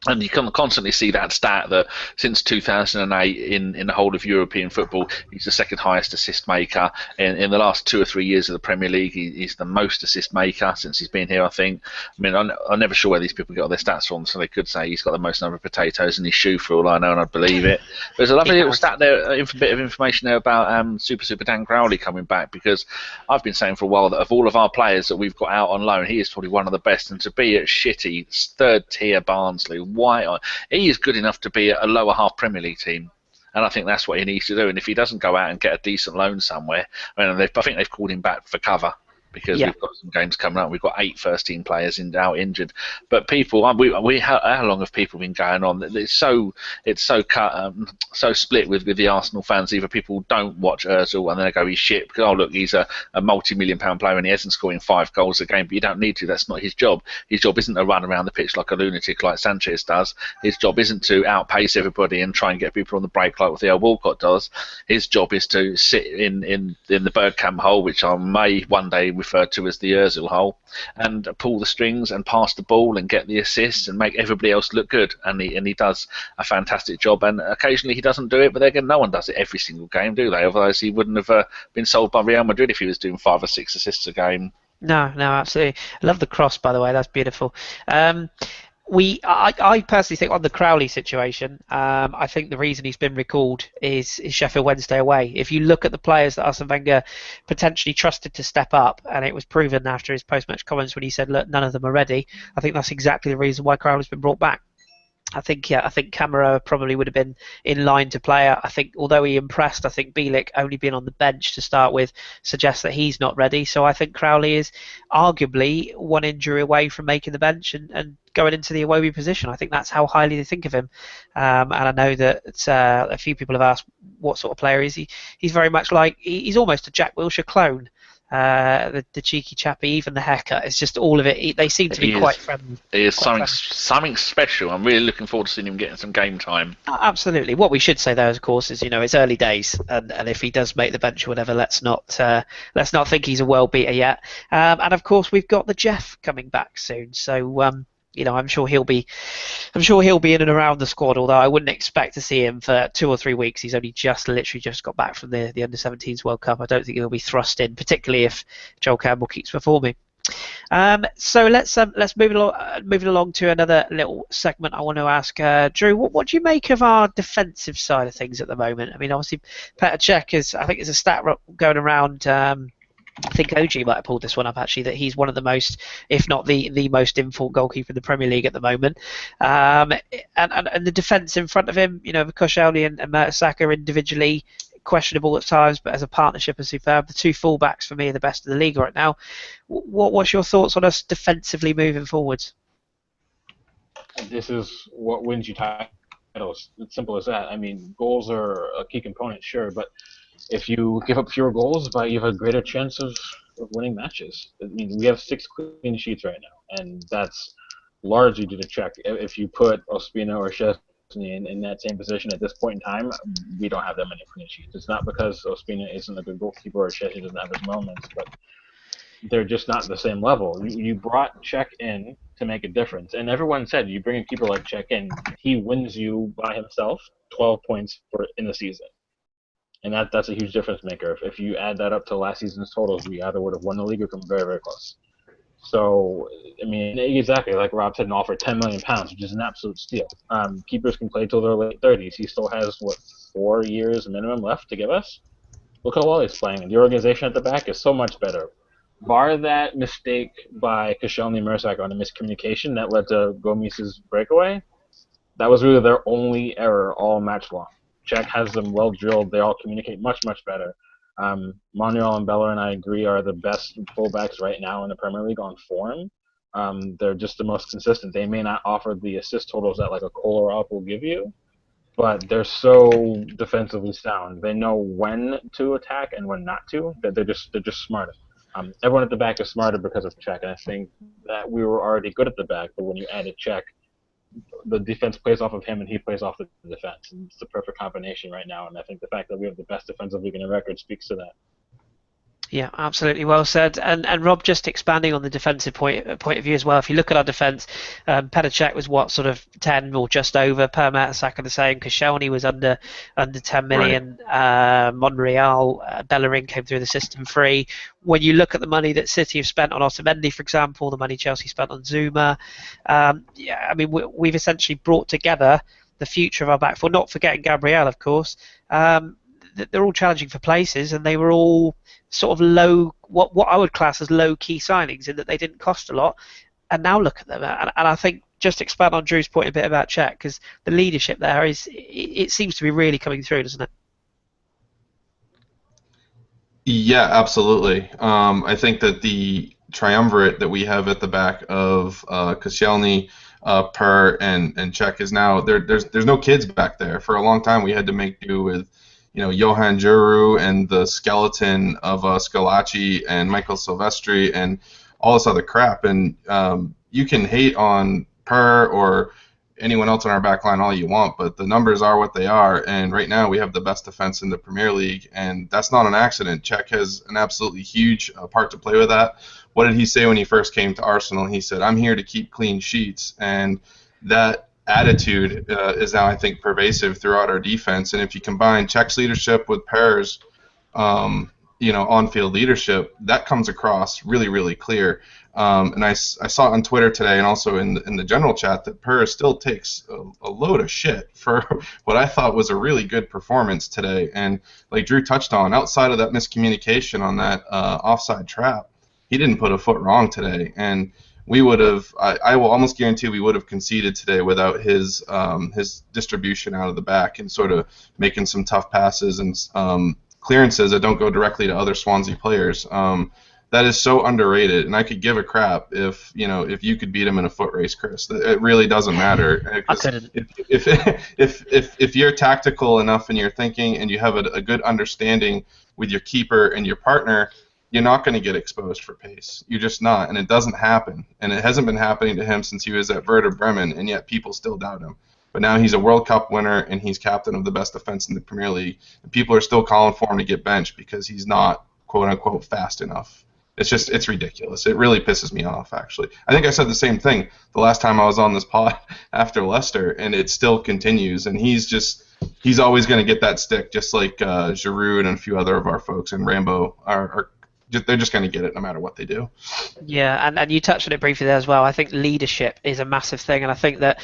And you can constantly see that stat that since 2008 in the whole of European football, he's the second highest assist maker. In the last 2 or 3 years of the Premier League, he's the most assist maker since he's been here, I think. I mean, I'm never sure where these people get all their stats from, so they could say he's got the most number of potatoes in his shoe for all I know, and I'd believe it. There's a lovely little stat there, a bit of information there about Super Dan Crowley coming back, because I've been saying for a while that of all of our players that we've got out on loan, he is probably one of the best, and to be at shitty third tier Barnsley, why he is good enough to be at a lower half Premier League team, and I think that's what he needs to do. And if he doesn't go out and get a decent loan somewhere, I mean, I think they've called him back for cover because we've got some games coming up. We've got 8 first-team players out injured. But people, how long have people been going on? It's so split with the Arsenal fans. Either people don't watch Ozil and then they go, he's shit because, oh look, he's a multi-million-pound player and he hasn't scoring 5 goals a game. But you don't need to. That's not his job. His job isn't to run around the pitch like a lunatic like Sanchez does. His job isn't to outpace everybody and try and get people on the break like what Theo Walcott does. His job is to sit in the Bergkamp hole, which I may one day referred to as the Ozil hole, and pull the strings and pass the ball and get the assists and make everybody else look good. And he does a fantastic job. And occasionally he doesn't do it, but again, no one does it every single game, do they? Otherwise he wouldn't have been sold by Real Madrid if he was doing 5 or 6 assists a game. No, absolutely. I love the cross, by the way. That's beautiful. I personally think on the Crowley situation, I think the reason he's been recalled is Sheffield Wednesday away. If you look at the players that Arsene Wenger potentially trusted to step up, and it was proven after his post-match comments when he said, look, none of them are ready, I think that's exactly the reason why Crowley's been brought back. I think Camara probably would have been in line to play. I think although he impressed, I think Bielik only being on the bench to start with suggests that he's not ready. So I think Crowley is arguably one injury away from making the bench and going into the Iwobi position. I think that's how highly they think of him. And I know that a few people have asked what sort of player is he. He's very much like, he's almost a Jack Wilshere clone. The cheeky chappy, even the haircut, it's just all of it. They seem to be quite friendly. It is something special. I'm really looking forward to seeing him getting some game time. Absolutely. What we should say though, of course, is it's early days, and if he does make the bench or whatever, let's not think he's a world beater yet. And of course, we've got the Jeff coming back soon, so. I'm sure he'll be in and around the squad. Although I wouldn't expect to see him for 2 or 3 weeks. He's only literally just got back from the Under-17s World Cup. I don't think he'll be thrust in, particularly if Joel Campbell keeps performing. So let's move it along to another little segment. I want to ask Drew, what do you make of our defensive side of things at the moment? I mean, obviously Petr Cech is, I think there's a stat going around. I think OG might have pulled this one up actually, that he's one of the most, if not the most informed goalkeeper in the Premier League at the moment. And the defence in front of him, Koscielny and Mertesacker individually questionable at times, but as a partnership are superb. The 2 fullbacks for me are the best in the league right now. What's your thoughts on us defensively moving forwards? This is what wins you titles. It's simple as that. I mean, goals are a key component, sure, but if you give up fewer goals, you have a greater chance of winning matches. I mean, we have 6 clean sheets right now, and that's largely due to Cech. If you put Ospina or Szczesny in that same position at this point in time, we don't have that many clean sheets. It's not because Ospina isn't a good goalkeeper or Szczesny doesn't have his moments, but they're just not the same level. You brought Cech in to make a difference, and everyone said you bring a keeper like Cech in, he wins you by himself 12 points in the season. And that's a huge difference maker. If you add that up to last season's totals, we either would have won the league or come very, very close. So, I mean, exactly like Rob said, an offer £10 million, which is an absolute steal. Keepers can play till their late 30s. He still has, 4 years minimum left to give us? Look how well he's playing. The organization at the back is so much better. Bar that mistake by Koscielny and Mertesacker on a miscommunication that led to Gomis's breakaway, that was really their only error all match long. Cech has them well drilled. They all communicate much, much better. Manuel and Bellerin, I agree, are the best fullbacks right now in the Premier League on form. They're just the most consistent. They may not offer the assist totals that like a Kolarov will give you, but they're so defensively sound. They know when to attack and when not to. They're just smarter. Everyone at the back is smarter because of Cech, and I think that we were already good at the back, but when you added Cech, the defense plays off of him and he plays off the defense. And it's the perfect combination right now, and I think the fact that we have the best defensive league in the record speaks to that. Yeah, absolutely well said. And Rob, just expanding on the defensive point of view as well. If you look at our defence, Petr Cech was what, sort of 10 or just over, per Mertesacker the same. Koscielny was under 10 Right. million. Monreal, Bellerin came through the system free. When you look at the money that City have spent on Otamendi, for example, the money Chelsea spent on Zuma, yeah, I mean we've essentially brought together the future of our back four. Not forgetting Gabriel, of course. They're all challenging for places, and they were all sort of low, what I would class as low key signings, in that they didn't cost a lot. And now look at them, and I think, just to expand on Drew's point a bit about Cech, because the leadership there it seems to be really coming through, doesn't it? Yeah, absolutely. I think that the triumvirate that we have at the back of Koscielny, Per, and Cech is now there's no kids back there. For a long time, we had to make do with Johan Giroud and the skeleton of Scalacci and Michael Silvestri and all this other crap. And you can hate on Per or anyone else on our back line all you want, but the numbers are what they are, and right now we have the best defense in the Premier League, and that's not an accident. Cech has an absolutely huge part to play with that. What did he say when he first came to Arsenal? He said, "I'm here to keep clean sheets," and that attitude is now, I think, pervasive throughout our defense. And if you combine Czech's leadership with Per's, on-field leadership, that comes across really, really clear. And I saw on Twitter today and also in the general chat that Per still takes a load of shit for what I thought was a really good performance today. And like Drew touched on, outside of that miscommunication on that offside trap, he didn't put a foot wrong today. And we would have, I will almost guarantee we would have conceded today without his distribution out of the back and sort of making some tough passes and clearances that don't go directly to other Swansea players. That is so underrated, and I could give a crap if you could beat him in a foot race, Kris. It really doesn't matter. I couldn't. If you're tactical enough in your thinking and you have a good understanding with your keeper and your partner, you're not going to get exposed for pace. You're just not, and it doesn't happen. And it hasn't been happening to him since he was at Werder Bremen, and yet people still doubt him. But now he's a World Cup winner, and he's captain of the best defense in the Premier League. And people are still calling for him to get benched because he's not, quote-unquote, fast enough. It's ridiculous. It really pisses me off, actually. I think I said the same thing the last time I was on this pod after Leicester, and it still continues. And he's always going to get that stick, just like Giroud and a few other of our folks, and Rambo they're just going to get it no matter what they do. Yeah, and you touched on it briefly there as well. I think leadership is a massive thing, and I think that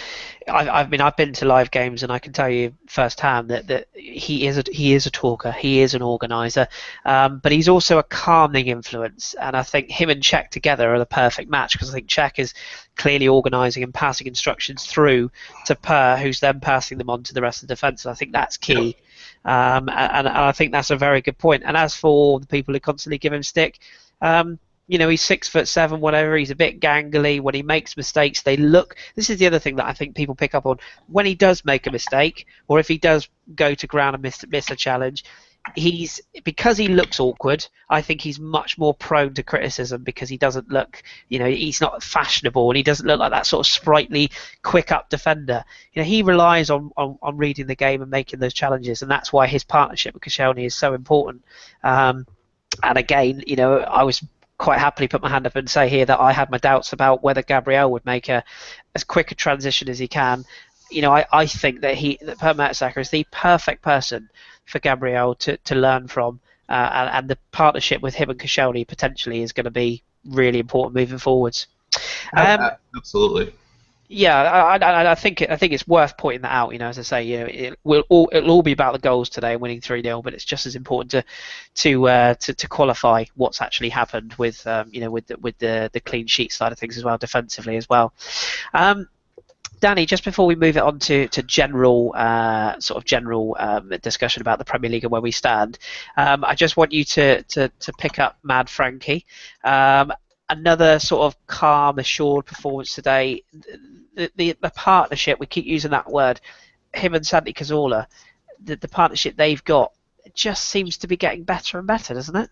I've been to live games, and I can tell you firsthand that he is a talker, he is an organizer, but he's also a calming influence. And I think him and Cech together are the perfect match, because I think Cech is clearly organising and passing instructions through to Per, who's then passing them on to the rest of the defence. And I think that's key. And I think that's a very good point. And as for the people who constantly give him stick, he's 6'7", whatever. He's a bit gangly. When he makes mistakes, they look. This is the other thing that I think people pick up on. When he does make a mistake, or if he does go to ground and miss a challenge, because he looks awkward, I think he's much more prone to criticism, because he doesn't look, he's not fashionable, and he doesn't look like that sort of sprightly, quick up defender. He relies on reading the game and making those challenges, and that's why his partnership with Koscielny is so important. And again, I was quite happily put my hand up and say here that I had my doubts about whether Gabriel would make as quick a transition as he can. I think that Per Mertesacker is the perfect person for Gabriel to learn from, and the partnership with him and Koscielny potentially is going to be really important moving forwards. Absolutely. Yeah, I think it's worth pointing that out. As I say, it'll all be about the goals today, winning 3-0, but it's just as important to qualify what's actually happened with the clean sheet side of things as well, defensively as well. Danny, just before we move it on to general discussion about the Premier League and where we stand, I just want you to pick up Mad Frankie. Another sort of calm, assured performance today. The partnership, we keep using that word, him and Santi Cazorla, the partnership they've got, it just seems to be getting better and better, doesn't it?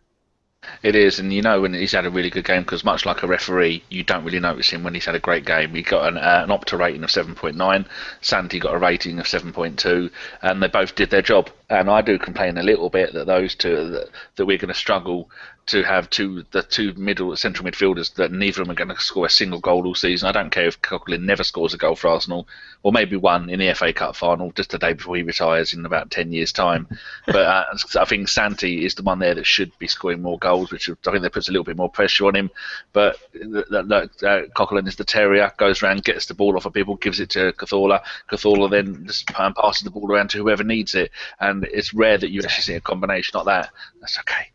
It is, and when he's had a really good game, because much like a referee, you don't really notice him when he's had a great game. He got an Opta rating of 7.9, Santi got a rating of 7.2, and they both did their job. And I do complain a little bit that those two that we're going to struggle to have the two central midfielders that neither of them are going to score a single goal all season. I don't care if Coquelin never scores a goal for Arsenal, or maybe one in the FA Cup final just a day before he retires in about 10 years' time. But I think Santi is the one there that should be scoring more goals, which I think that puts a little bit more pressure on him. But Coquelin is the terrier, goes around, gets the ball off of people, gives it to Cazorla. Cazorla then just passes the ball around to whoever needs it. And it's rare that you actually see a combination like that. That's okay.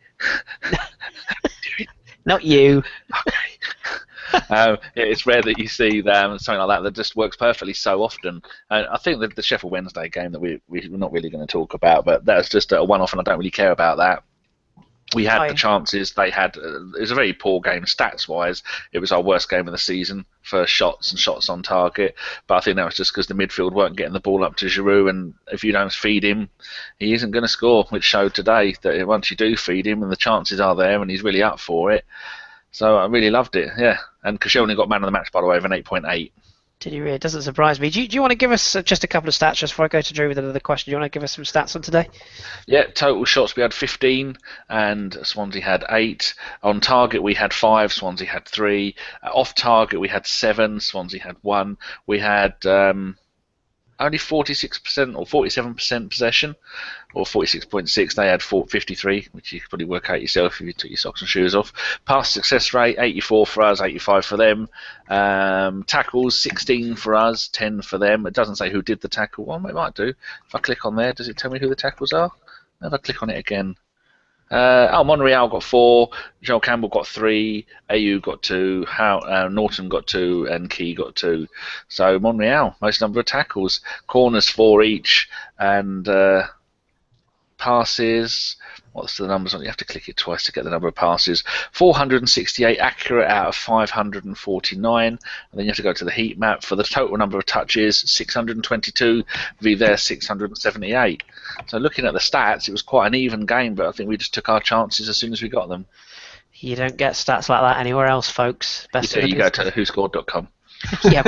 Not you. Okay. It's rare that you see something like that just works perfectly so often. I think that the Sheffield Wednesday game that we're not really going to talk about, but that's just a one-off, and I don't really care about that. We had the chances. They had. It was a very poor game stats-wise. It was our worst game of the season for shots and shots on target. But I think that was just because the midfield weren't getting the ball up to Giroud, and if you don't feed him, he isn't going to score. Which showed today that once you do feed him, and the chances are there, and he's really up for it. So I really loved it. Yeah, and Koscielny got man of the match, by the way, with an 8.8. Did he really? It doesn't surprise me. Do you want to give us just a couple of stats just before I go to Drew with another question? Do you want to give us some stats on today? Yeah, total shots we had 15 and Swansea had 8. On target we had 5, Swansea had 3. Off target we had 7, Swansea had 1. We had only 46% or 47% possession, or 46.6. They had 53, which you could probably work out yourself if you took your socks and shoes off. Pass success rate 84 for us, 85 for them. Tackles 16 for us, 10 for them. It doesn't say who did the tackle. Well, it might do. If I click on there, does it tell me who the tackles are? If I click on it again. Monreal got 4, Joel Campbell got 3, AU got 2, Norton got 2, and Key got 2. So Monreal, most number of tackles, corners 4 each, and passes. What's the numbers on? You have to click it twice to get the number of passes. 468 accurate out of 549, and then you have to go to the heat map for the total number of touches. 622 v their 678. So looking at the stats, it was quite an even game, but I think we just took our chances as soon as we got them. You don't get stats like that anywhere else, folks. You go to whoscored.com. Yeah,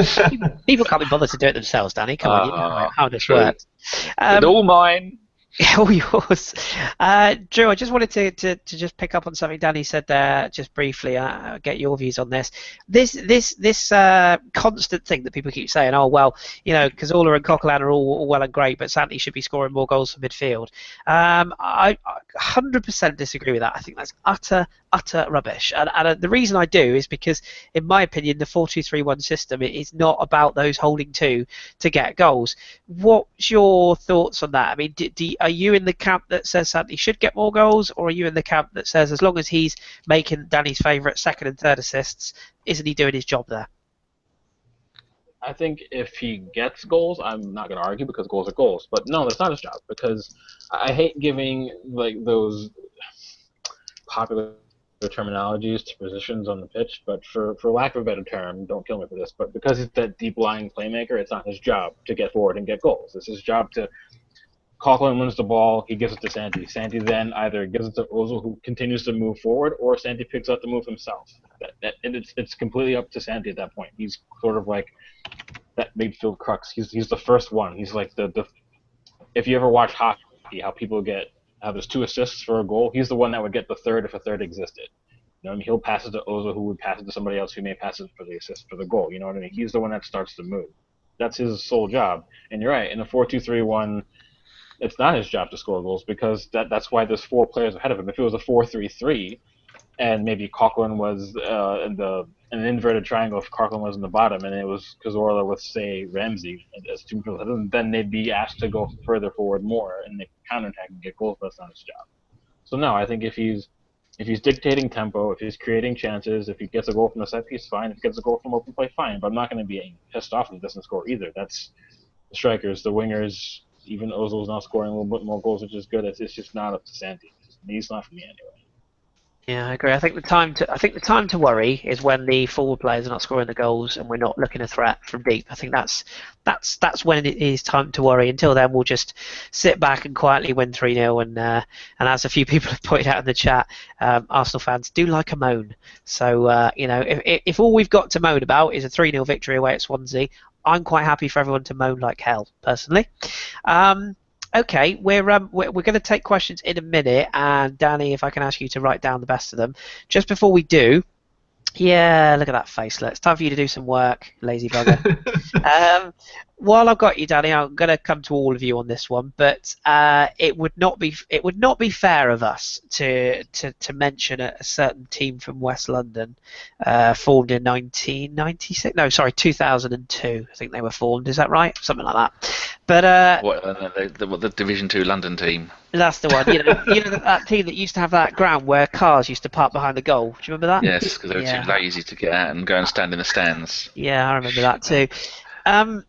people can't be bothered to do it themselves, Danny. Come on, you know how this works. It's all mine. All yours. Drew, I just wanted to just pick up on something Danny said there just briefly. Get your views on this. This constant thing that people keep saying, oh, well, you know, Cazorla and Coquelin are all well and great, but Santi should be scoring more goals for midfield. I 100% disagree with that. I think that's utter rubbish. And the reason I do is because, in my opinion, the 4-2-3-1 system is not about those holding two to get goals. What's your thoughts on that? I mean, are you in the camp that says Santi should get more goals, or are you in the camp that says as long as he's making Danny's favourite second and third assists, isn't he doing his job there? I think if he gets goals, I'm not going to argue because goals are goals. But no, that's not his job, because I hate giving like those popular terminologies to positions on the pitch, but for lack of a better term, don't kill me for this, but because he's that deep-lying playmaker, it's not his job to get forward and get goals. It's his job to Coquelin wins the ball, he gives it to Santi. Santi then either gives it to Ozil, who continues to move forward, or Santi picks up the move himself. It's completely up to Santi at that point. He's sort of like that midfield crux. He's the first one. He's like the if you ever watch hockey, how people there's 2 assists for a goal, he's the one that would get the third if a third existed. You know what I mean? He'll pass it to Ozil, who would pass it to somebody else who may pass it for the assist for the goal. You know what I mean? He's the one that starts the move. That's his sole job. And you're right, in a 4-2-3-1, it's not his job to score goals, because that's why there's 4 players ahead of him. If it was a 4-3-3, and maybe Coquelin was in an inverted triangle, if Coquelin was in the bottom, and it was Cazorla with, say, Ramsey as 2 midfielders, then they'd be asked to go further forward more, and they counterattack and get goals, but that's not his job. So no, I think if he's dictating tempo, if he's creating chances, if he gets a goal from the set piece, fine. If he gets a goal from open play, fine. But I'm not going to be pissed off if he doesn't score either. That's the strikers, the wingers. Even Ozil's now scoring a little bit more goals, which is good. It's just not up to Santi. He's not for me anyway. Yeah, I agree. I think the time to worry is when the forward players are not scoring the goals and we're not looking a threat from deep. I think that's when it is time to worry. Until then, we'll just sit back and quietly win 3-0. And as a few people have pointed out in the chat, Arsenal fans do like a moan. So if all we've got to moan about is a 3-0 victory away at Swansea, I'm quite happy for everyone to moan like hell, personally. Okay, we're going to take questions in a minute, and Danny, if I can ask you to write down the best of them. Just before we do, yeah, look at that face. It's time for you to do some work, lazy bugger. While I've got you, Danny, I'm going to come to all of you on this one, but it would not be fair of us to mention a certain team from West London, formed in 1996. No, sorry, 2002. I think they were formed. Is that right? Something like that. But the Division 2 London team. that's the one. You know that team that used to have that ground where cars used to park behind the goal. Do you remember that? Yes, because they were too lazy to get out and go and stand in the stands. Yeah, I remember that too. I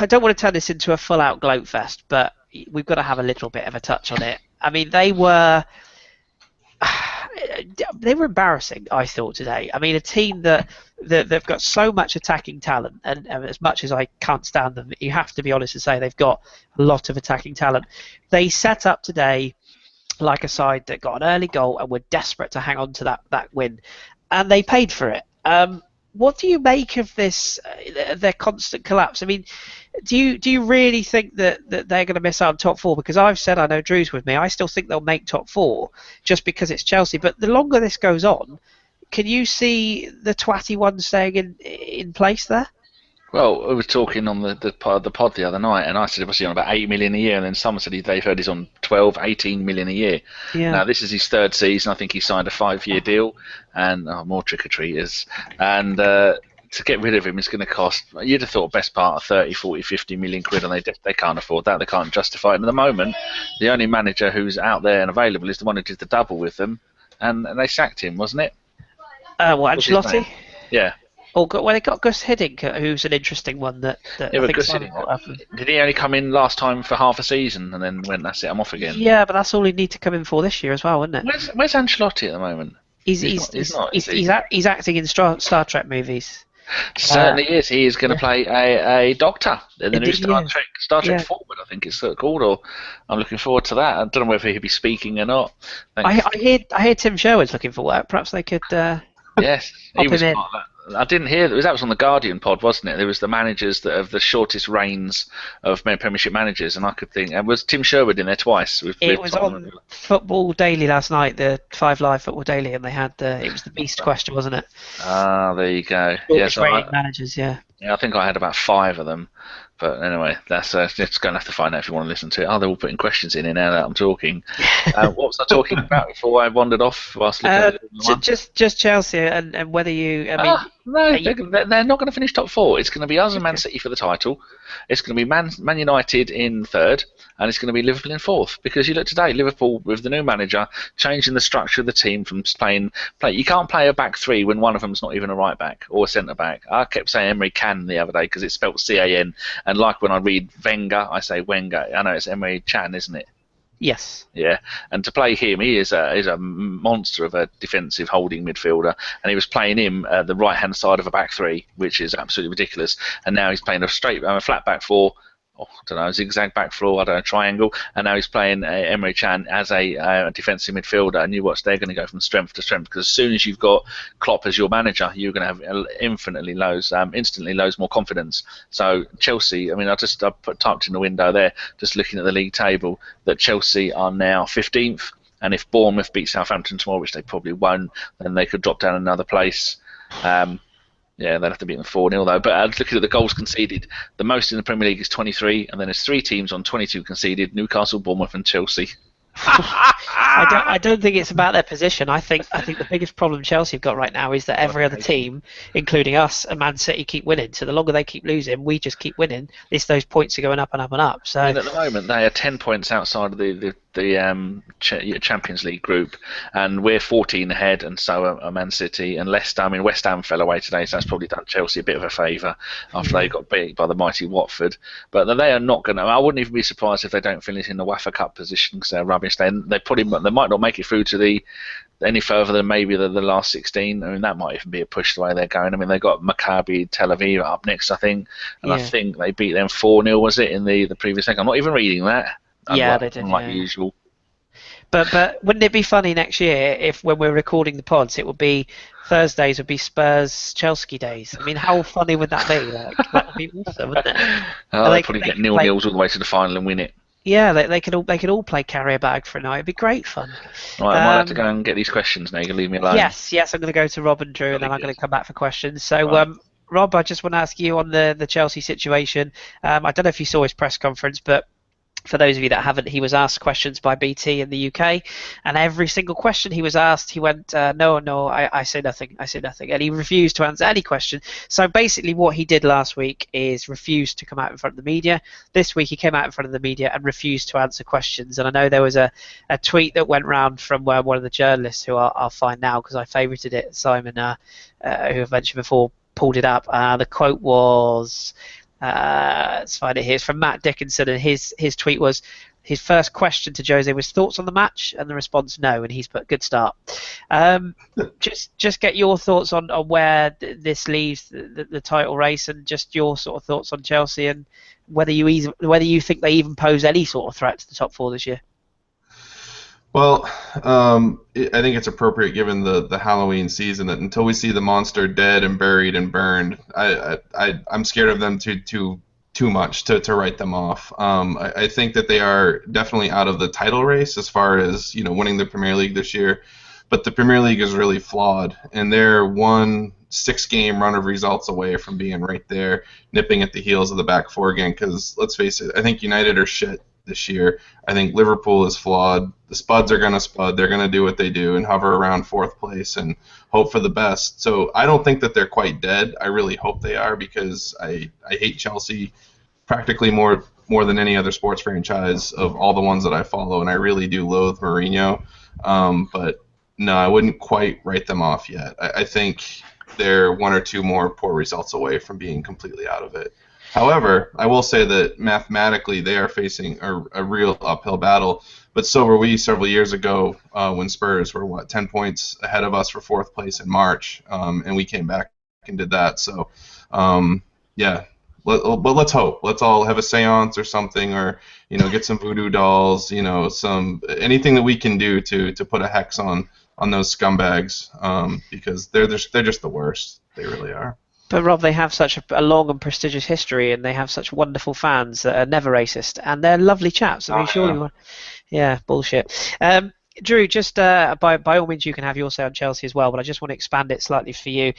don't want to turn this into a full-out gloat fest, but we've got to have a little bit of a touch on it. I mean, they were embarrassing, I thought, today. I mean, a team that they've got so much attacking talent, and as much as I can't stand them, you have to be honest and say they've got a lot of attacking talent. They set up today like a side that got an early goal and were desperate to hang on to that win, and they paid for it. What do you make of this, their constant collapse? I mean, do you really think that they're going to miss out on top four? Because I've said, I know Drew's with me, I still think they'll make top four just because it's Chelsea. But the longer this goes on, can you see the twatty one staying in place there? Well, we were talking on the pod the other night, and I said, was he on about 8 million a year? And then someone said they've heard he's on 12, 18 million a year. Yeah. Now, this is his third season. I think he signed a 5-year deal, and more trick-or-treaters. And to get rid of him is going to cost, you'd have thought, best part of 30, 40, 50 million quid, and they can't afford that. They can't justify it. And at the moment, the only manager who's out there and available is the one who did the double with them, and they sacked him, wasn't it? Ancelotti? Yeah. Well, they got Gus Hiddink, who's an interesting one that I think Gus Hiddink, did he only come in last time for half a season and then went, that's it, I'm off again? Yeah, but that's all he'd need to come in for this year as well, wouldn't it? Where's Ancelotti at the moment? He's acting in Star Trek movies. Certainly is. He is going to play a doctor in the new Star Trek Forward, I think it's called. Or I'm looking forward to that. I don't know whether he'll be speaking or not. I hear Tim Sherwood's looking for work. Perhaps they could. Yes, he was part of that. I didn't hear that was on the Guardian pod, wasn't it? There was the managers that have the shortest reigns of Premiership managers, and I could think, and was Tim Sherwood in there twice? It was on Football Daily last night, the 5 Live Football Daily, and they had it was the Beast question, wasn't it? Ah, there you go. Yes, managers, yeah. Yeah, I think I had about 5 of them. But anyway, that's just going to have to find out if you want to listen to it. Oh, they're all putting questions in here now that I'm talking. What was I talking about before I wandered off? Whilst just Chelsea and whether you. No, they're not going to finish top 4. It's going to be us and Man City for the title. It's going to be Man United in 3rd, and it's going to be Liverpool in 4th. Because you look today, Liverpool with the new manager changing the structure of the team from playing. You can't play a back 3 when one of them's not even a right back or a centre back. I kept saying Emery Can the other day because it's spelled C-A-N. And like when I read Wenger, I say Wenger. I know it's Emery Can, isn't it? Yes. Yeah, and to play him, he is a monster of a defensive holding midfielder, and he was playing him at the right-hand side of a back 3, which is absolutely ridiculous. And now he's playing a flat back 4. I don't know, zigzag back 4, I don't know, triangle, and now he's playing Emre Can as a defensive midfielder, and you watch, they're going to go from strength to strength, because as soon as you've got Klopp as your manager, you're going to have instantly loads more confidence. So Chelsea, I mean, I typed in the window there, just looking at the league table, that Chelsea are now 15th, and if Bournemouth beat Southampton tomorrow, which they probably won't, then they could drop down another place. Yeah, they'd have to beat them 4-0 though. But looking at the goals conceded, the most in the Premier League is 23, and then there's 3 teams on 22 conceded: Newcastle, Bournemouth, and Chelsea. I don't think it's about their position. I think the biggest problem Chelsea have got right now is that every other team, including us and Man City, keep winning. So the longer they keep losing, we just keep winning. It's those points are going up and up and up. So at the moment, they are 10 points outside of the Champions League group, and we're 14 ahead, and so are Man City and Leicester. I mean, West Ham fell away today, so that's probably done Chelsea a bit of a favour after they got beat by the mighty Watford. But they are not going to. I wouldn't even be surprised if they don't finish in the WAFA Cup position because they're rubbish. They might not make it through to any further than maybe the last 16. I mean, that might even be a push the way they're going. I mean, they've got Maccabi Tel Aviv up next, I think, and I think they beat them 4-0, was it, in the previous leg? I'm not even reading that. Yeah, they did. Like usual. But wouldn't it be funny next year if when we're recording the pods, it would be Thursdays would be Spurs Chelsea days? I mean, how funny would that be? Like that would be awesome, wouldn't it? Oh, And they they probably they get could play. nil-nils all the way to the final and win it. Yeah, they could all play carrier bag for a night. It'd be great fun. Right, am I allowed to go and get these questions now? You can leave me alone. Yes, I'm going to go to Rob and Drew, and then Jolly I'm going good. to come back for questions. So, Right. Rob, I just want to ask you on the Chelsea situation. I don't know if you saw his press conference, but for those of you that haven't, he was asked questions by BT in the UK, and every single question he was asked, he went, no, I say nothing, and he refused to answer any question. So basically what he did last week is refused to come out in front of the media. This week he came out in front of the media and refused to answer questions, and I know there was a tweet that went round from one of the journalists, who I'll find now because I favorited it, Simon, who I've mentioned before, pulled it up. The quote was... let's find it here. It's from Matt Dickinson, and his tweet was, his first question to Jose was thoughts on the match, and the response no, and he's put good start. Just get your thoughts on where this leaves the title race, and just your sort of thoughts on Chelsea, and whether you think they even pose any sort of threat to the top four this year. Well, I think it's appropriate given the Halloween season that until we see the monster dead and buried and burned, I'm scared of them too much to write them off. I think that they are definitely out of the title race as far as winning the Premier League this year, but the Premier League is really flawed, and they're 1 6-game run of results away from being right there, nipping at the heels of the back four again. Because let's face it, I think United are shit this year. I think Liverpool is flawed. The Spuds are going to spud. They're going to do what they do and hover around 4th place and hope for the best. So I don't think that they're quite dead. I really hope they are, because I hate Chelsea practically more than any other sports franchise of all the ones that I follow, and I really do loathe Mourinho. But no, I wouldn't quite write them off yet. I think they're 1 or 2 more poor results away from being completely out of it. However, I will say that mathematically they are facing a real uphill battle, but so were we several years ago when Spurs were, 10 points ahead of us for 4th place in March, and we came back and did that. So, yeah, but let's hope. Let's all have a seance or something, or get some voodoo dolls, some anything that we can do to put a hex on those scumbags, because they're just the worst. They really are. But Rob, they have such a long and prestigious history, and they have such wonderful fans that are never racist, and they're lovely chaps. I mean, surely, yeah, bullshit. Drew, just by all means, you can have your say on Chelsea as well, but I just want to expand it slightly for you.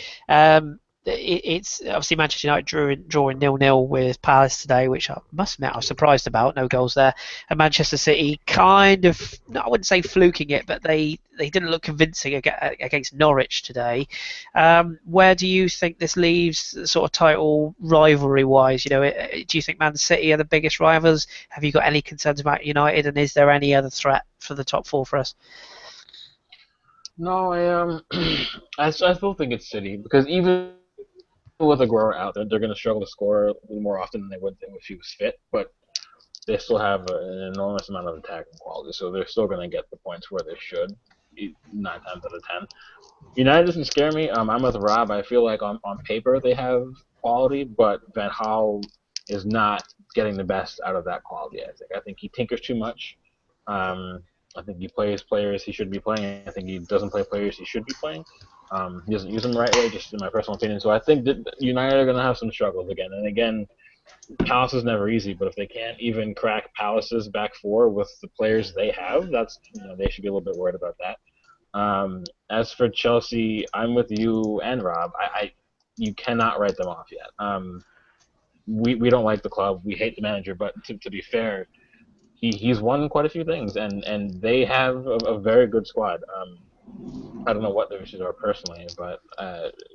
It's obviously Manchester United drawing 0-0 with Palace today, which I must admit I was surprised about. No goals there. And Manchester City kind of, I wouldn't say fluking it, but they didn't look convincing against Norwich today. Where do you think this leaves, sort of title rivalry-wise? Do you think Man City are the biggest rivals? Have you got any concerns about United, and is there any other threat for the top four for us? No, I still think it's City, because even with Aguero out there, they're going to struggle to score a little more often than they would if he was fit, but they still have an enormous amount of attacking quality, so they're still going to get the points where they should, 9 times out of 10. United doesn't scare me. I'm with Rob. I feel like on paper they have quality, but Van Gaal is not getting the best out of that quality. I think he tinkers too much. I think he plays players he should be playing. I think he doesn't play players he should be playing. He doesn't use them the right way, just in my personal opinion. So I think that United are going to have some struggles again. And again, Palace is never easy, but if they can't even crack Palace's back four with the players they have, that's they should be a little bit worried about that. As for Chelsea, I'm with you and Rob. You cannot write them off yet. We don't like the club. We hate the manager, but to be fair, he's won quite a few things, and they have a very good squad. I don't know what their issues are personally, but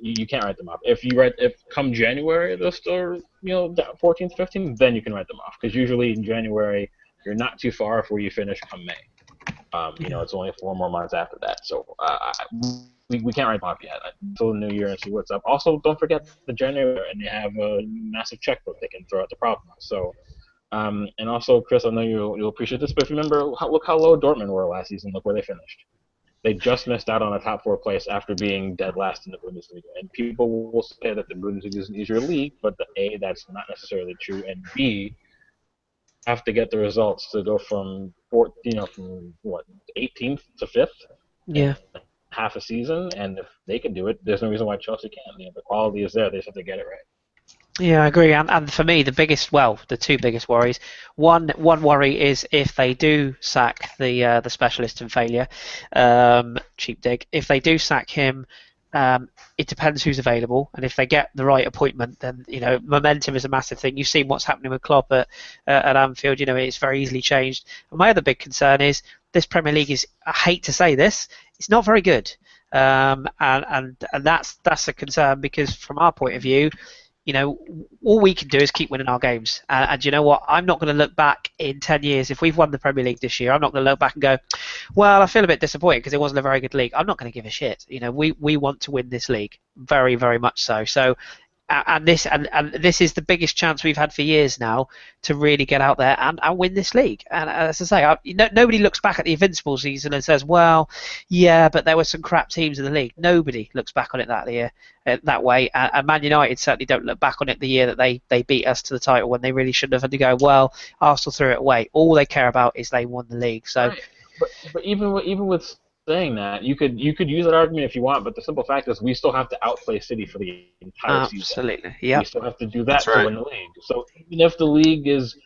you can't write them off. If come January they're still 14th, 15th, then you can write them off, because usually in January you're not too far from where you finish come May. It's only 4 more months after that, so we can't write them off yet until the new year and see what's up. Also, don't forget the January, and they have a massive checkbook they can throw at the problem. So. And also, Kris, I know you'll appreciate this, but if you remember, look how low Dortmund were last season. Look where they finished. They just missed out on a top 4 place after being dead last in the Bundesliga. And people will say that the Bundesliga is an easier league, but A, that's not necessarily true, and B, have to get the results to go from from what 18th to 5th. Yeah. In half a season, and if they can do it, there's no reason why Chelsea can't. The quality is there; they just have to get it right. Yeah, I agree. And for me, the two biggest worries. One worry is if they do sack the specialist in failure, cheap dig. If they do sack him, it depends who's available, and if they get the right appointment, then momentum is a massive thing. You've seen what's happening with Klopp at Anfield. It's very easily changed. And my other big concern is this Premier League is. I hate to say this, it's not very good, and that's a concern because from our point of view. All we can do is keep winning our games. And you know what? I'm not going to look back in 10 years. If we've won the Premier League this year, I'm not going to look back and go, well, I feel a bit disappointed because it wasn't a very good league. I'm not going to give a shit. We want to win this league. Very, very much so. So, and this is the biggest chance we've had for years now to really get out there and win this league. And as I say, nobody looks back at the Invincible season and says, well, yeah, but there were some crap teams in the league. Nobody looks back on it that way. And Man United certainly don't look back on it the year that they beat us to the title when they really shouldn't have, and to go, well, Arsenal threw it away. All they care about is they won the league. So, right. But even with saying that, you could use that argument if you want, but the simple fact is we still have to outplay City for the entire season. Absolutely, yeah. We still have to do that to win the league. So even if the league is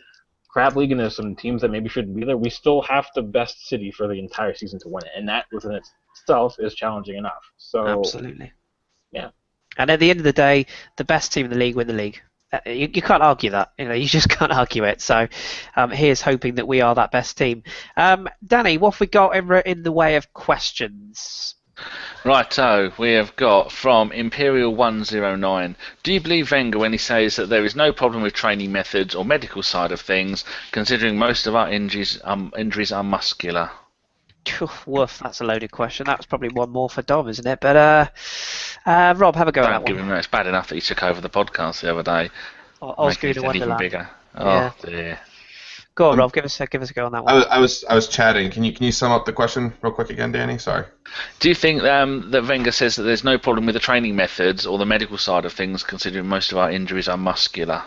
crap league and there's some teams that maybe shouldn't be there, we still have to best City for the entire season to win it, and that within itself is challenging enough. So absolutely, yeah. And at the end of the day, the best team in the league win the league. You can't argue that. You just can't argue it. So here's hoping that we are that best team. Danny, what have we got in the way of questions? Righto, we have got from Imperial 109. Do you believe Wenger when he says that there is no problem with training methods or medical side of things, considering most of our injuries are muscular? Woof, that's a loaded question. That's probably one more for Dom, isn't it? But Rob, have a go at that one. It's bad enough that he took over the podcast the other day. Osgood and Wonderland. Even bigger. Yeah. Oh dear. Go on, Rob. Give us a go on that one. I was chatting. Can you sum up the question real quick again, Danny? Sorry. Do you think that Wenger says that there's no problem with the training methods or the medical side of things, considering most of our injuries are muscular?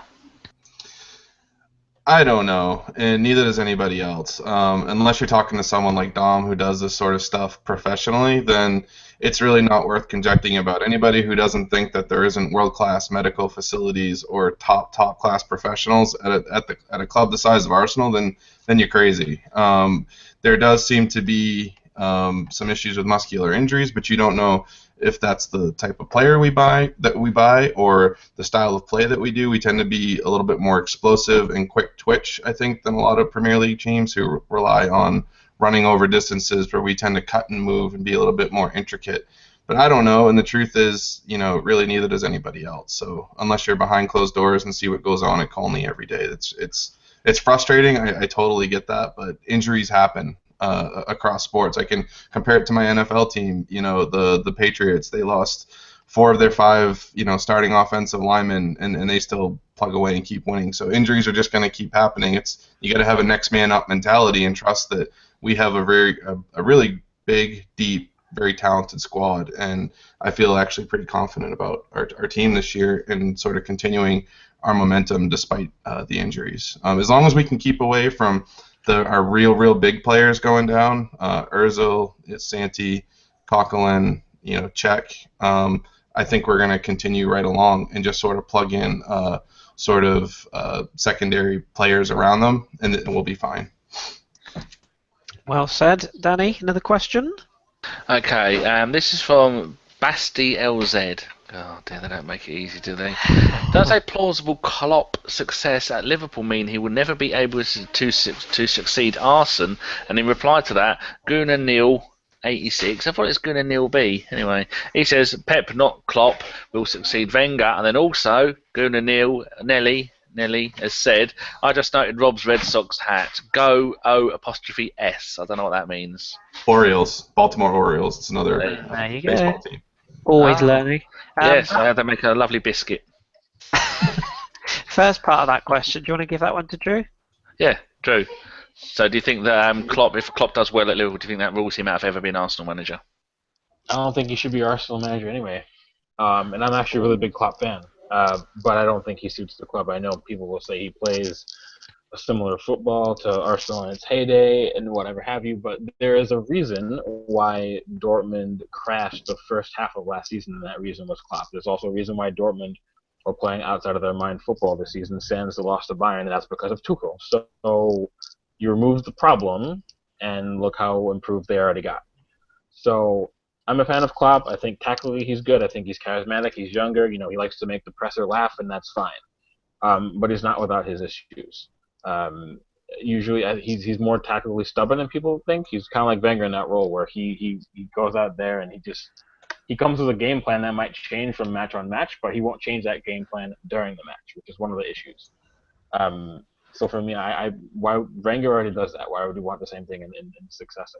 I don't know, and neither does anybody else. Unless you're talking to someone like Dom who does this sort of stuff professionally, then it's really not worth conjecturing about. Anybody who doesn't think that there isn't world-class medical facilities or top-class professionals at a club the size of Arsenal, then you're crazy. There does seem to be some issues with muscular injuries, but you don't know if that's the type of player we buy or the style of play that we do. We tend to be a little bit more explosive and quick twitch, I think, than a lot of Premier League teams who rely on running over distances, where we tend to cut and move and be a little bit more intricate. But I don't know, and the truth is, really neither does anybody else. So unless you're behind closed doors and see what goes on at Colney every day, it's frustrating. I totally get that, but injuries happen. Across sports. I can compare it to my NFL team. The Patriots, they lost 4 of their 5 starting offensive linemen, and they still plug away and keep winning. So injuries are just going to keep happening. You got to have a next man up mentality and trust that we have a really big, deep, very talented squad, and I feel actually pretty confident about our team this year and sort of continuing our momentum despite the injuries. As long as we can keep away from our real big players going down, Ozil, Santi, Coquelin, Czech. I think we're going to continue right along and just sort of plug in secondary players around them, and we'll be fine. Well said, Danny. Another question? Okay, this is from Basti LZ. Oh dear, they don't make it easy, do they? Does a plausible Klopp success at Liverpool mean he will never be able to succeed Arsene? And in reply to that, Gunnar Neil 86, I thought it was Gunnar Neil B. Anyway, he says Pep, not Klopp, will succeed Wenger. And then also Gunnar Neil Nelly has said, I just noted Rob's Red Sox hat. Go O''S. I don't know what that means. Orioles, Baltimore Orioles. It's another there you baseball go. team. Always learning. Yes, I had to make a lovely biscuit. First part of that question, do you want to give that one to Drew? Yeah, Drew. So do you think that if Klopp does well at Liverpool, do you think that rules him out of ever being Arsenal manager? I don't think he should be Arsenal manager anyway. And I'm actually a really big Klopp fan. But I don't think he suits the club. I know people will say he plays similar football to Arsenal in its heyday and whatever have you, but there is a reason why Dortmund crashed the first half of last season, and that reason was Klopp. There's also a reason why Dortmund are playing outside of their mind football this season, sans the loss to Bayern, and that's because of Tuchel. So you remove the problem, and look how improved they already got. So I'm a fan of Klopp. I think tactically he's good. I think he's charismatic. He's younger. He likes to make the presser laugh, and that's fine. But he's not without his issues. Usually he's more tactically stubborn than people think. He's kind of like Wenger in that role, where he goes out there and he comes with a game plan that might change from match on match, but he won't change that game plan during the match, which is one of the issues. So for me, why Wenger already does that. Why would he want the same thing in successor?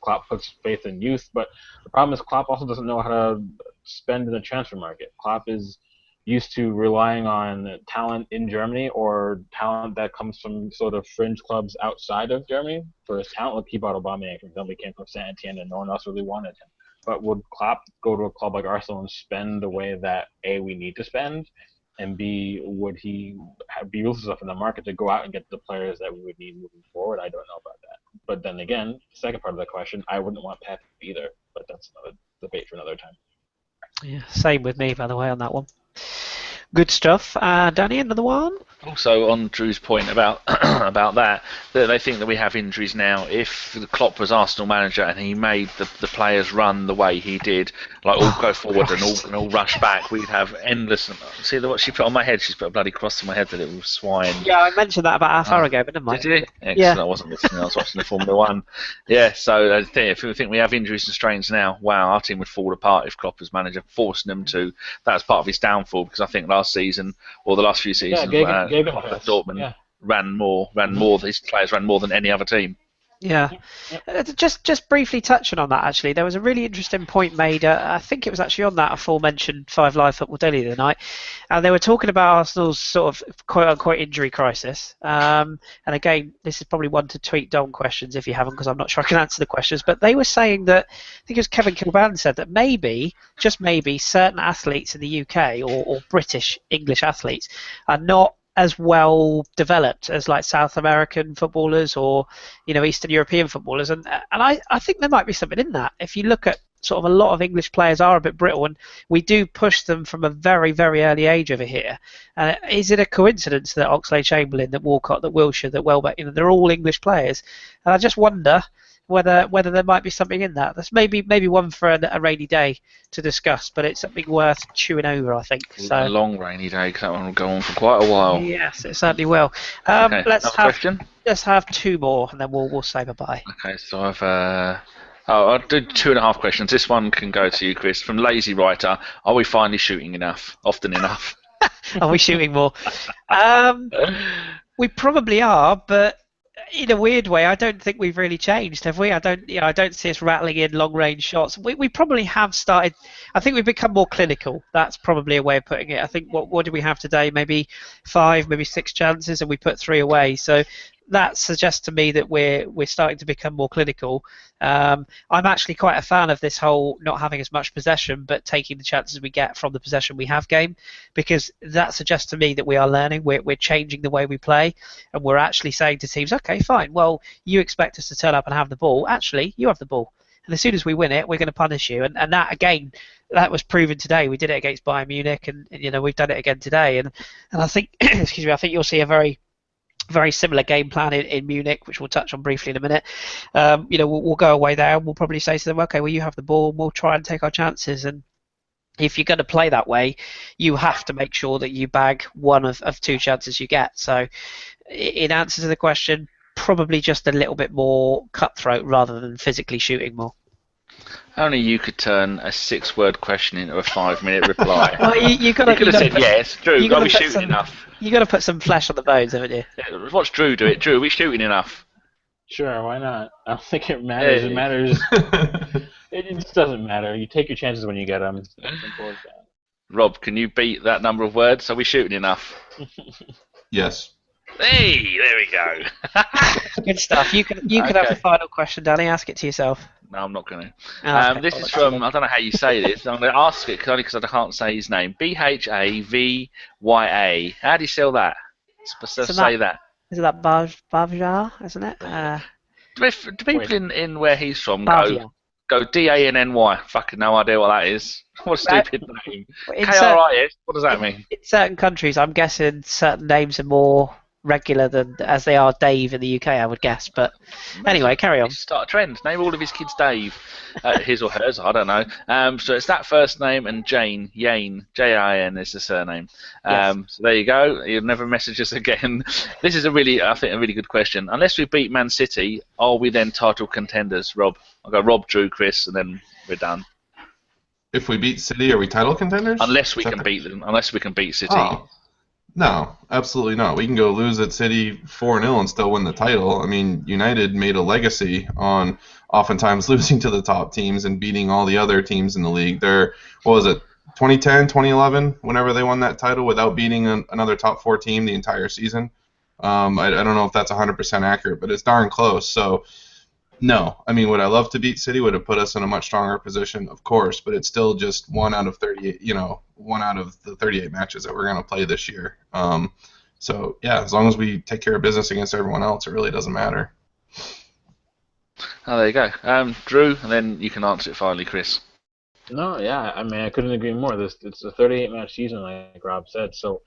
Klopp puts faith in youth, but the problem is Klopp also doesn't know how to spend in the transfer market. Klopp is used to relying on talent in Germany or talent that comes from sort of fringe clubs outside of Germany. For his talent, like Keeper Aubameyang, for example, he came from Saint Etienne and no one else really wanted him. But would Klopp go to a club like Arsenal and spend the way that A, we need to spend, and B, would he be ruthless enough in the market to go out and get the players that we would need moving forward? I don't know about that. But then again, the second part of the question, I wouldn't want Pep either, but that's another debate for another time. Yeah, same with me, by the way, on that one. Good stuff. Danny, another one? Also, on Drew's point about that they think that we have injuries now. If Klopp was Arsenal manager and he made the players run the way he did, like all go forward and all rush back, we'd have endless. See what she put on my head? She's put a bloody cross on my head, the little swine. Yeah, I mentioned that about half hour ago, but never mind. Did you? Excellent. Yeah. I wasn't listening. I was watching the Formula One. Yeah, so if we think we have injuries and strains now, wow, our team would fall apart if Klopp was manager, forcing them to. That was part of his downfall, because I think last season, or the last few seasons, Dortmund ran more. His players ran more than any other team. Yeah. Just briefly touching on that, actually, there was a really interesting point made. I think it was actually on that aforementioned 5 Live Football Daily the night, and they were talking about Arsenal's sort of quote-unquote injury crisis. And again, this is probably one to tweet Dom questions if you haven't, because I'm not sure I can answer the questions. But they were saying that, I think it was Kevin Kilban said that maybe, just maybe, certain athletes in the UK or British English athletes are not as well developed as like South American footballers or Eastern European footballers, and I think there might be something in that. If you look at sort of a lot of English players are a bit brittle, and we do push them from a very, very early age over here. Is it a coincidence that Oxlade-Chamberlain, that Walcott, that Wilshere, that Welbeck, they're all English players? And I just wonder whether there might be something in that. That's maybe one for a rainy day to discuss, but it's something worth chewing over, I think. So a long rainy day, because that one will go on for quite a while. Yes, it certainly will. Okay, Let's have 2 more, and then we'll say bye-bye. Okay, so I'll do 2.5 questions. This one can go to you, Kris. From Lazy Writer, are we finally shooting enough? Often enough? Are we shooting more? We probably are, but in a weird way, I don't think we've really changed, have we? I don't see us rattling in long-range shots. We probably have started. I think we've become more clinical. That's probably a way of putting it. I think what do we have today? Maybe 5, maybe 6 chances, and we put 3 away. So that suggests to me that we're starting to become more clinical. I'm actually quite a fan of this whole not having as much possession, but taking the chances we get from the possession we have game, because that suggests to me that we are learning. We're changing the way we play, and we're actually saying to teams, okay, fine, well, you expect us to turn up and have the ball. Actually, you have the ball. And as soon as we win it, we're going to punish you. And that, again, that was proven today. We did it against Bayern Munich, and we've done it again today. And I think, excuse me, I think you'll see a very similar game plan in Munich, which we'll touch on briefly in a minute. We'll go away there and we'll probably say to them, okay, well, you have the ball, and we'll try and take our chances. And if you're going to play that way, you have to make sure that you bag one of 2 chances you get. So in answer to the question, probably just a little bit more cutthroat rather than physically shooting more. Only you could turn a 6-word question into a 5-minute reply. Well, you could have said yes. Drew, are we shooting enough? You got to put some flesh on the bones, haven't you? Yeah, watch Drew do it. Drew, are we shooting enough? Sure, why not? I don't think it matters. It matters. It just doesn't matter. You take your chances when you get them. It's simple as that. Rob, can you beat that number of words? Are we shooting enough? Yes. Hey, there we go. Good stuff. You can have the final question, Danny. Ask it to yourself. No, I'm not going to. Okay. This is from, I don't know how you say this. I'm going to ask it only because I can't say his name. Bhavya. How do you spell that? Say that. Isn't that Bavjar, isn't it? Do people in where he's from Bavia. go Danny? Fucking no idea what that is. What a stupid name. In Kris. What does that mean? in certain countries, I'm guessing certain names are more regular than as they are Dave in the UK, I would guess. But anyway, carry on. Start a trend. Name all of his kids Dave. His or hers, I don't know. So it's that first name and Jane, J-I-N is the surname. Yes. So there you go. You'll never message us again. This is I think, a really good question. Unless we beat Man City, are we then title contenders, Rob? I'll go Rob, Drew, Kris, and then we're done. If we beat City, are we title contenders? Unless we can beat them. Unless we can beat City. Oh. No, absolutely not. We can go lose at City 4-0 and still win the title. I mean, United made a legacy on oftentimes losing to the top teams and beating all the other teams in the league. What was it, 2010, 2011, whenever they won that title without beating another top 4 team the entire season. I don't know if that's 100% accurate, but it's darn close. So, no. I mean, would I love to beat City? Would have put us in a much stronger position, of course, but it's still just one out of the 38 matches that we're going to play this year. So, yeah, as long as we take care of business against everyone else, it really doesn't matter. Oh, there you go. Drew, and then you can answer it finally, Kris. No, yeah, I mean, I couldn't agree more. It's a 38-match season, like Rob said, so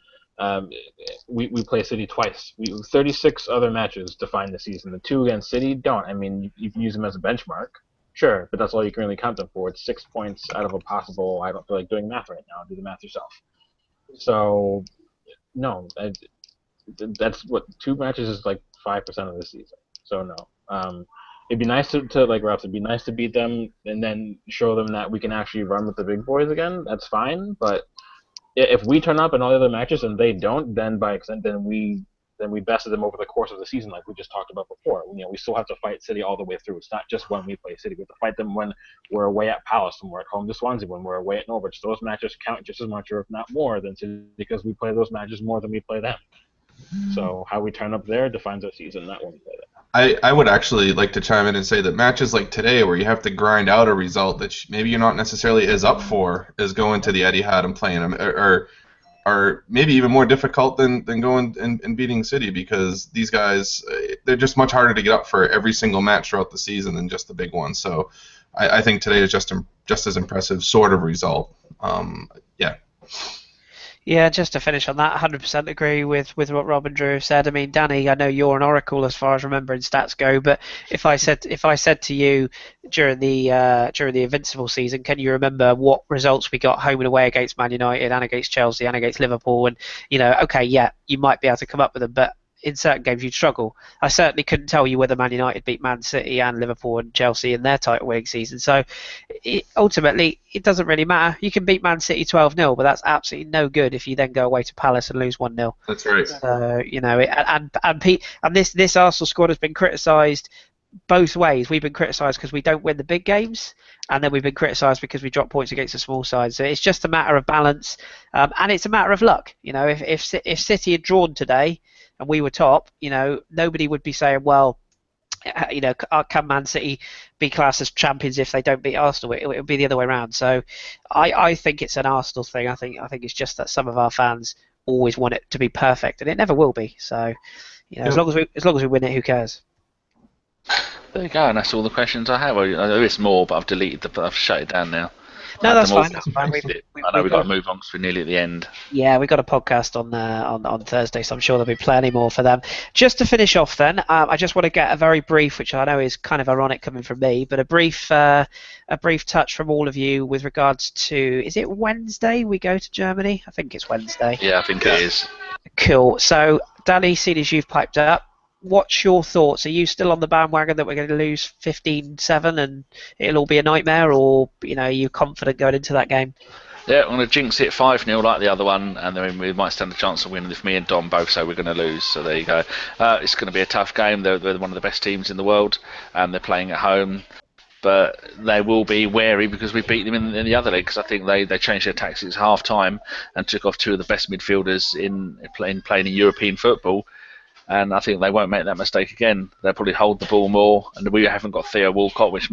we play City twice. 36 other matches define the season. The 2 against City don't. I mean, you can use them as a benchmark, sure, but that's all you can really count them for. It's 6 points out of a possible. I don't feel like doing math right now. Do the math yourself. So, no, that's what 2 matches is like 5% of the season. So no. It'd be nice to like Rob said, it'd be nice to beat them and then show them that we can actually run with the big boys again. That's fine, but if we turn up in all the other matches and they don't, then by extent, then we bested them over the course of the season, like we just talked about before. You know, we still have to fight City all the way through. It's not just when we play City. We have to fight them when we're away at Palace, when we're at home to Swansea, when we're away at Norwich. Those matches count just as much, or if not more, than City because we play those matches more than we play them. So how we turn up there defines our season, not when we play them. I would actually like to chime in and say that matches like today, where you have to grind out a result that maybe you're not necessarily as up for, as going to the Etihad and playing them, are maybe even more difficult than going and beating City, because these guys, they're just much harder to get up for every single match throughout the season than just the big ones. So I think today is just as impressive sort of result. Yeah. Yeah, just to finish on that, 100% agree with what Rob and Drew have said. I mean, Danny, I know you're an oracle as far as remembering stats go, but if I said to you during the Invincible season, can you remember what results we got home and away against Man United and against Chelsea and against Liverpool? And okay, yeah, you might be able to come up with them, but in certain games you'd struggle. I certainly couldn't tell you whether Man United beat Man City and Liverpool and Chelsea in their title winning season. So ultimately, it doesn't really matter. You can beat Man City 12-0, but that's absolutely no good if you then go away to Palace and lose 1-0. That's right. And this Arsenal squad has been criticised both ways. We've been criticised because we don't win the big games, and then we've been criticised because we drop points against the small sides. So it's just a matter of balance, and it's a matter of luck. If City had drawn today and we were top, nobody would be saying, well, can Man City be classed as champions if they don't beat Arsenal? It would be the other way around. So I think it's an Arsenal thing. I think it's just that some of our fans always want it to be perfect, and it never will be. So as long as we win it, who cares? There you go, and that's all the questions I have. There is more, but I've shut it down now. No, that's fine. That's fine. I know we've got to move on because we're nearly at the end. Yeah, we've got a podcast on Thursday, so I'm sure there'll be plenty more for them. Just to finish off then, I just want to get a very brief, which I know is kind of ironic coming from me, but a brief touch from all of you with regards to, is it Wednesday we go to Germany? I think it's Wednesday. Yeah, I think it is. Cool. So, Danny, seeing as you've piped up, what's your thoughts? Are you still on the bandwagon that we're going to lose 15-7 and it'll all be a nightmare, or are you confident going into that game? Yeah, I'm going to jinx it 5-0 like the other one, and then we might stand a chance of winning if me and Dom both say we're going to lose. So there you go. It's going to be a tough game. They're one of the best teams in the world, and they're playing at home. But they will be wary because we beat them in the other league. Because I think they changed their tactics at half time and took off 2 of the best midfielders in playing in European football. And I think they won't make that mistake again. They'll probably hold the ball more, and we haven't got Theo Walcott, which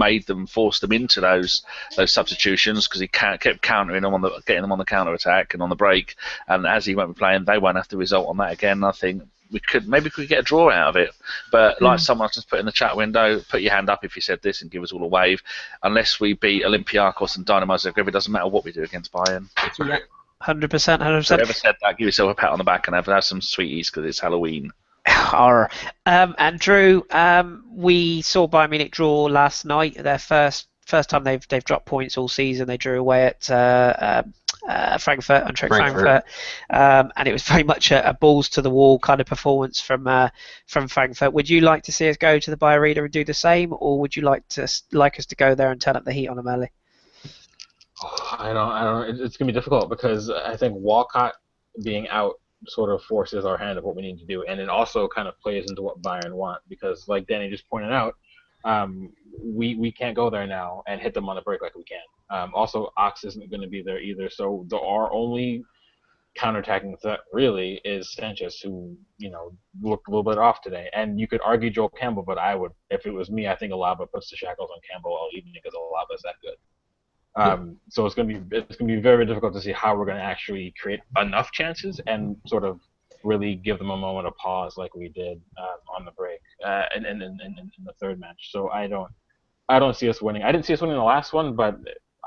forced them into those substitutions because he kept countering them getting them on the counter attack and on the break. And as he won't be playing, they won't have to result on that again. I think we could get a draw out of it. But like someone just put in the chat window, put your hand up if you said this and give us all a wave. Unless we beat Olympiacos and Dynamo Zagreb, it doesn't matter what we do against Bayern. That's right. 100%. Whoever said that, give yourself a pat on the back and have some sweeties because it's Halloween. And Drew, we saw Bayern Munich draw last night. Their first time they've dropped points all season. They drew away at Frankfurt, and it was very much a balls to the wall kind of performance from Frankfurt. Would you like to see us go to the Bayer Arena and do the same, or would you like us to go there and turn up the heat on them early? I don't. It's gonna be difficult because I think Walcott being out sort of forces our hand of what we need to do, and it also kind of plays into what Bayern want because, like Danny just pointed out, we can't go there now and hit them on the break like we can. Also, Ox isn't going to be there either, so our only counterattacking threat really is Sanchez, who looked a little bit off today. And you could argue Joel Campbell, but I would, if it was me, I think Alaba puts the shackles on Campbell all evening because Alaba's that good. So it's gonna be very difficult to see how we're gonna actually create enough chances and sort of really give them a moment of pause like we did on the break in the third match. So I don't see us winning. I didn't see us winning the last one, but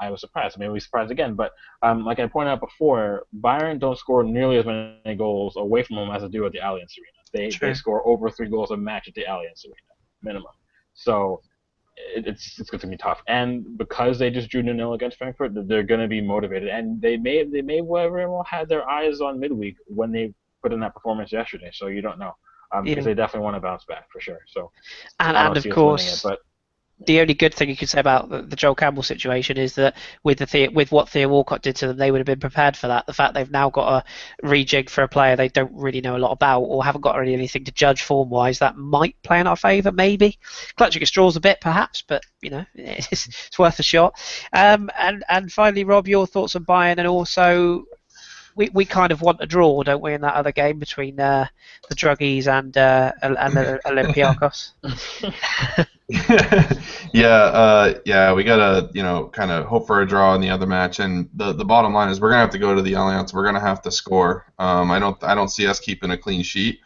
I was surprised. Maybe we'll be surprised again. But like I pointed out before, Bayern don't score nearly as many goals away from them as they do at the Allianz Arena. They score over 3 goals a match at the Allianz Arena minimum. So it's going to be tough, and because they just drew 0-0 against Frankfurt, they're going to be motivated, and they may very well had their eyes on midweek when they put in that performance yesterday. So you don't know, because they definitely want to bounce back for sure. So and of course, but the only good thing you could say about the Joel Campbell situation is that with what Theo Walcott did to them, they would have been prepared for that. The fact they've now got a rejig for a player they don't really know a lot about or haven't got really anything to judge form-wise, that might play in our favour, maybe. Clutching at straws a bit, perhaps, but it's worth a shot. And finally, Rob, your thoughts on Bayern, and also we kind of want a draw, don't we, in that other game between the Druggies and Olympiacos? Yeah, we gotta kind of hope for a draw in the other match, and the bottom line is we're gonna have to go to the Allianz. We're gonna have to score. I don't see us keeping a clean sheet.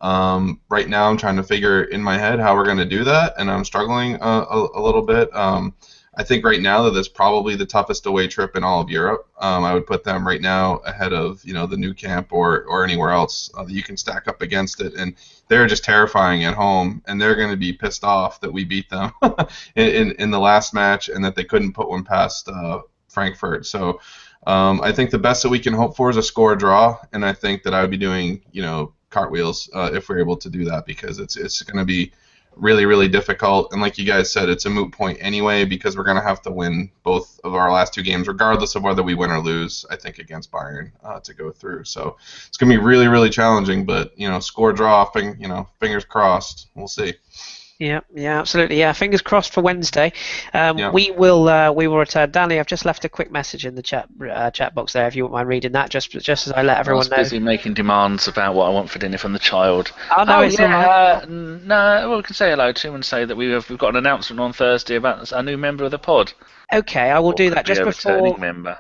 Right now, I'm trying to figure in my head how we're gonna do that, and I'm struggling a little bit. I think right now that it's probably the toughest away trip in all of Europe. I would put them right now ahead of the new camp or anywhere else that you can stack up against it, and they're just terrifying at home, and they're going to be pissed off that we beat them in the last match and that they couldn't put one past Frankfurt. So I think the best that we can hope for is a score draw, and I think that I would be doing cartwheels if we're able to do that, because it's going to be really, really difficult. And like you guys said, it's a moot point anyway, because we're going to have to win both of our last 2 games, regardless of whether we win or lose, I think, against Bayern to go through. So it's going to be really, really challenging, but, score draw, fingers crossed. We'll see. Yeah, absolutely. Yeah, fingers crossed for Wednesday. We will return. Danny, I've just left a quick message in the chat box there. If you wouldn't mind reading that, just as I let everyone know. I was busy making demands about what I want for dinner from the child. Oh no, it's all right. No, well, we can say hello to him and say that we've got an announcement on Thursday about a new member of the pod. Okay, I will do that just before. Member.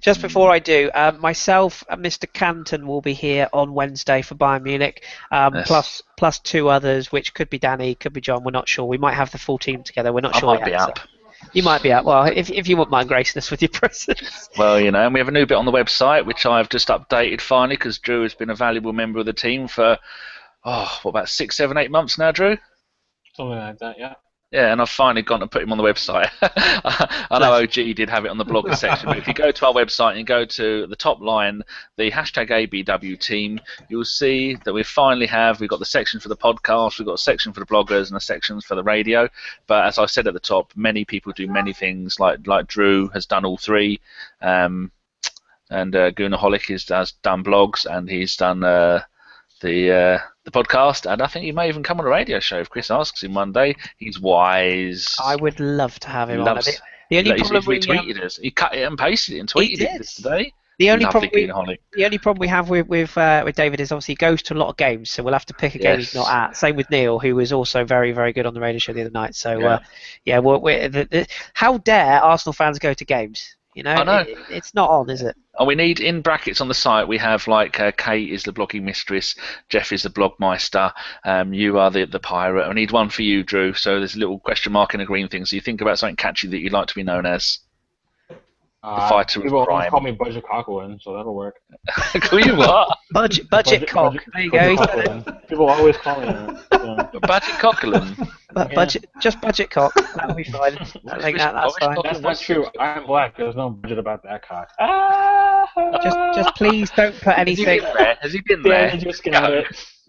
Just before I do, myself and Mr. Canton will be here on Wednesday for Bayern Munich, Yes. plus 2 others, which could be Danny, could be John. We're not sure. We might have the full team together. We're not sure. I might be up. You might be up. Well, if you wouldn't mind gracing us with your presence. Well, and we have a new bit on the website, which I've just updated finally, because Drew has been a valuable member of the team for about 6, 7, 8 months now, Drew. Something like that, yeah. Yeah, and I've finally gone to put him on the website. I know OG did have it on the blogger section, but if you go to our website and go to the top line, the hashtag ABW team, you'll see that we've got the section for the podcast, we've got a section for the bloggers, and a section for the radio. But as I said at the top, many people do many things, like Drew has done all 3, and Goonaholic has done blogs, and he's done the podcast, and I think he may even come on a radio show if Kris asks him one day. He's wise. I would love to have him on. The only problem he retweeted us. He cut it and pasted it and tweeted it today. The only problem we have with David is obviously he goes to a lot of games, so we'll have to pick a game he's not at. Same with Neil, who was also very, very good on the radio show the other night. So yeah. How dare Arsenal fans go to games? I know. It's not on, is it? And we need, in brackets on the site, we have like Kate is the blogging mistress, Jeff is the blogmeister, you are the pirate. I need one for you, Drew. So there's a little question mark in a green thing. So you think about something catchy that you'd like to be known as. The fighter People of always crime. call me Budget Coughlin, so that'll work. Call you what? Budget cock. There you go. Coughlin. People always call me that. Yeah. Budget Coughlin. Just budget cock. That'll be fine. I think that's fine. That's not true. I'm black. There's no budget about that cock. Just please don't put anything. Has he been there? Yeah, just get it.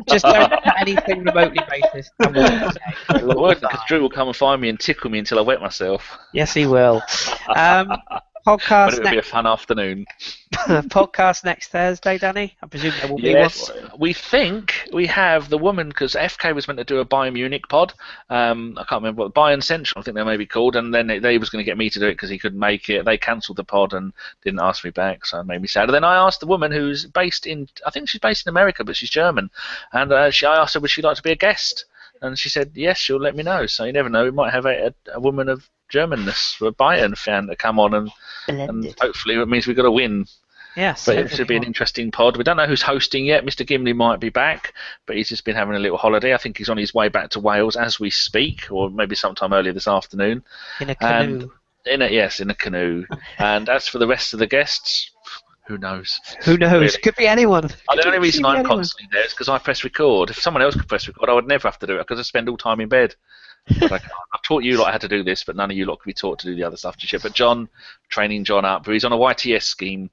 Just don't put anything remotely racist. Because Drew will come and find me and tickle me until I wet myself. Yes, he will. But Podcast it would be a fun afternoon. podcast next Thursday, Danny. I presume there will be one. We think we have the woman, because FK was meant to do a Bayern Munich pod. I can't remember what, Bayern Central, I think they may be called, and then they was going to get me to do it because he couldn't make it. They cancelled the pod and didn't ask me back, so it made me sad. And then I asked the woman who's based in, I think she's based in America, but she's German, and I asked her would she like to be a guest, and she said yes, she'll let me know. So you never know, we might have a woman of Germanness, a Bayern fan, to come on and hopefully it means we've got to win. Yes, but it should be an interesting pod. We don't know who's hosting yet. Mr. Gimley might be back, but he's just been having a little holiday. I think he's on his way back to Wales as we speak, or maybe sometime earlier this afternoon. In a canoe. In a canoe. And as for the rest of the guests, who knows? Who knows? Really. Could be anyone. The only reason I'm constantly there is because I press record. If someone else could press record, I would never have to do it because I spend all time in bed. But I can't. I've taught you lot how to do this, but none of you lot can be taught to do the other stuff. But John, training John up, but he's on a YTS scheme.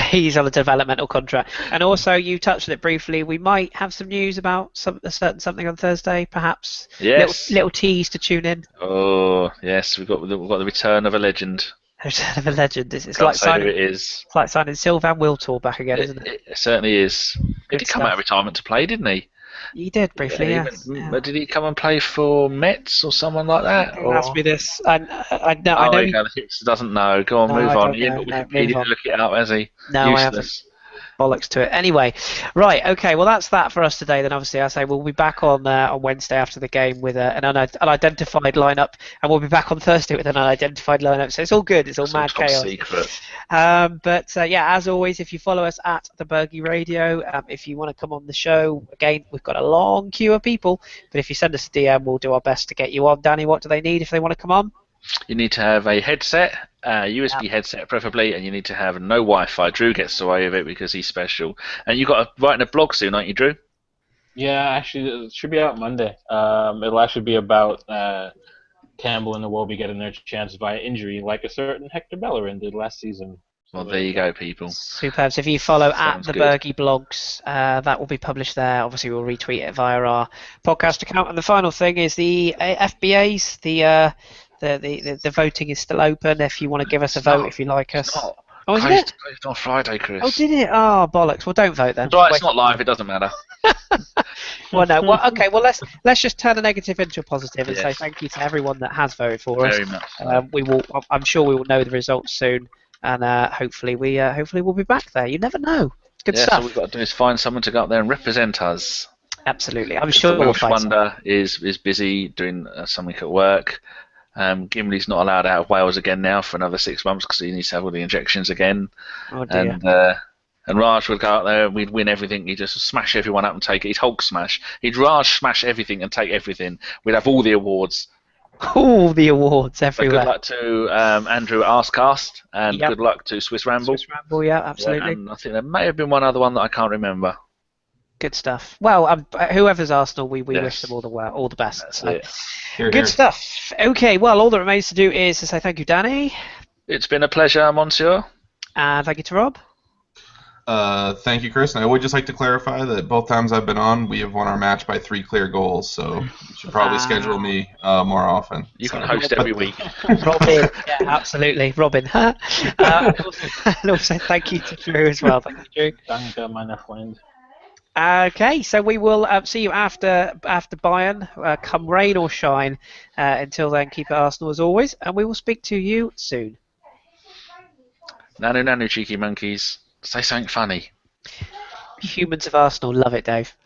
He's on a developmental contract. And also, you touched on it briefly, we might have some news about a certain something on Thursday, perhaps. Yes. Little tease to tune in. Oh, yes, we've got the return of a legend. Return of a legend. It's like signing, who it is. It's like signing Sylvain Wiltord back again, isn't it? It certainly is. He did come out of retirement to play, didn't he? He did briefly, yeah. But did he come and play for Metz or someone like that? Or... Ask me this. I know. The hipster doesn't know. Go on, move on. He didn't look it up, has he? No, useless. I haven't. Bollocks to it. Anyway, right, okay, well that's that for us today. Then obviously I say we'll be back on Wednesday after the game with an unidentified lineup, and we'll be back on Thursday with an unidentified lineup. So it's all good. It's all mad chaos. Secret. But as always, if you follow us at the Bergie Radio, if you want to come on the show, again, we've got a long queue of people. But if you send us a DM, we'll do our best to get you on. Danny, what do they need if they want to come on? You need to have a headset, USB headset preferably, and you need to have no Wi-Fi. Drew gets away with it because he's special. And you've got to write in a blog soon, aren't you, Drew? Yeah, actually, it should be out Monday. It'll actually be about Campbell and Iwobi getting their chance via injury, like a certain Hector Bellerin did last season. Well, there you go, people. Superb. So if you follow at the good. Bergie blogs, that will be published there. Obviously, we'll retweet it via our podcast account. And the final thing is the FBAs, the voting is still open. If you want to give us a vote, if you like us. Oh, is it? It's on Friday, Chris. Oh, did it? Oh, bollocks. Well, don't vote then. Right, it's not live. It doesn't matter. Well, no. Well, okay. Well, let's just turn a negative into a positive and say thank you to everyone that has voted for us. Very much. So. We will. I'm sure we will know the results soon, and hopefully we'll be back there. You never know. Good stuff. So all we've got to do is find someone to go up there and represent us. Absolutely. I'm sure the Welsh Wonder is busy doing something at work. Gimley's not allowed out of Wales again now for another 6 months because he needs to have all the injections again. Oh dear. And Raj would go out there and we'd win everything. He'd just smash everyone up and take it. He'd Hulk smash. He'd Raj smash everything and take everything. We'd have all the awards. All the awards everywhere. So good luck to Andrew at Arscast and good luck to Swiss Ramble. Swiss Ramble, yeah, absolutely. And I think there may have been one other one that I can't remember. Good stuff. Well, whoever's Arsenal, we wish them all the best. So. Good stuff. Okay, well, all that remains to do is to say thank you, Danny. It's been a pleasure, Monsieur. And thank you to Rob. Thank you, Chris. And I would just like to clarify that both times I've been on, we have won our match by 3 clear goals. So you should probably schedule me more often. You can host every week. Robin, yeah, absolutely. Robin. And also thank you to Drew as well. Thank you, Drew. Danke, meine Freund. Okay, so we will see you after Bayern, come rain or shine. Until then, keep it Arsenal as always, and we will speak to you soon. Nanu, nanu, cheeky monkeys. Say something funny. Humans of Arsenal, love it, Dave.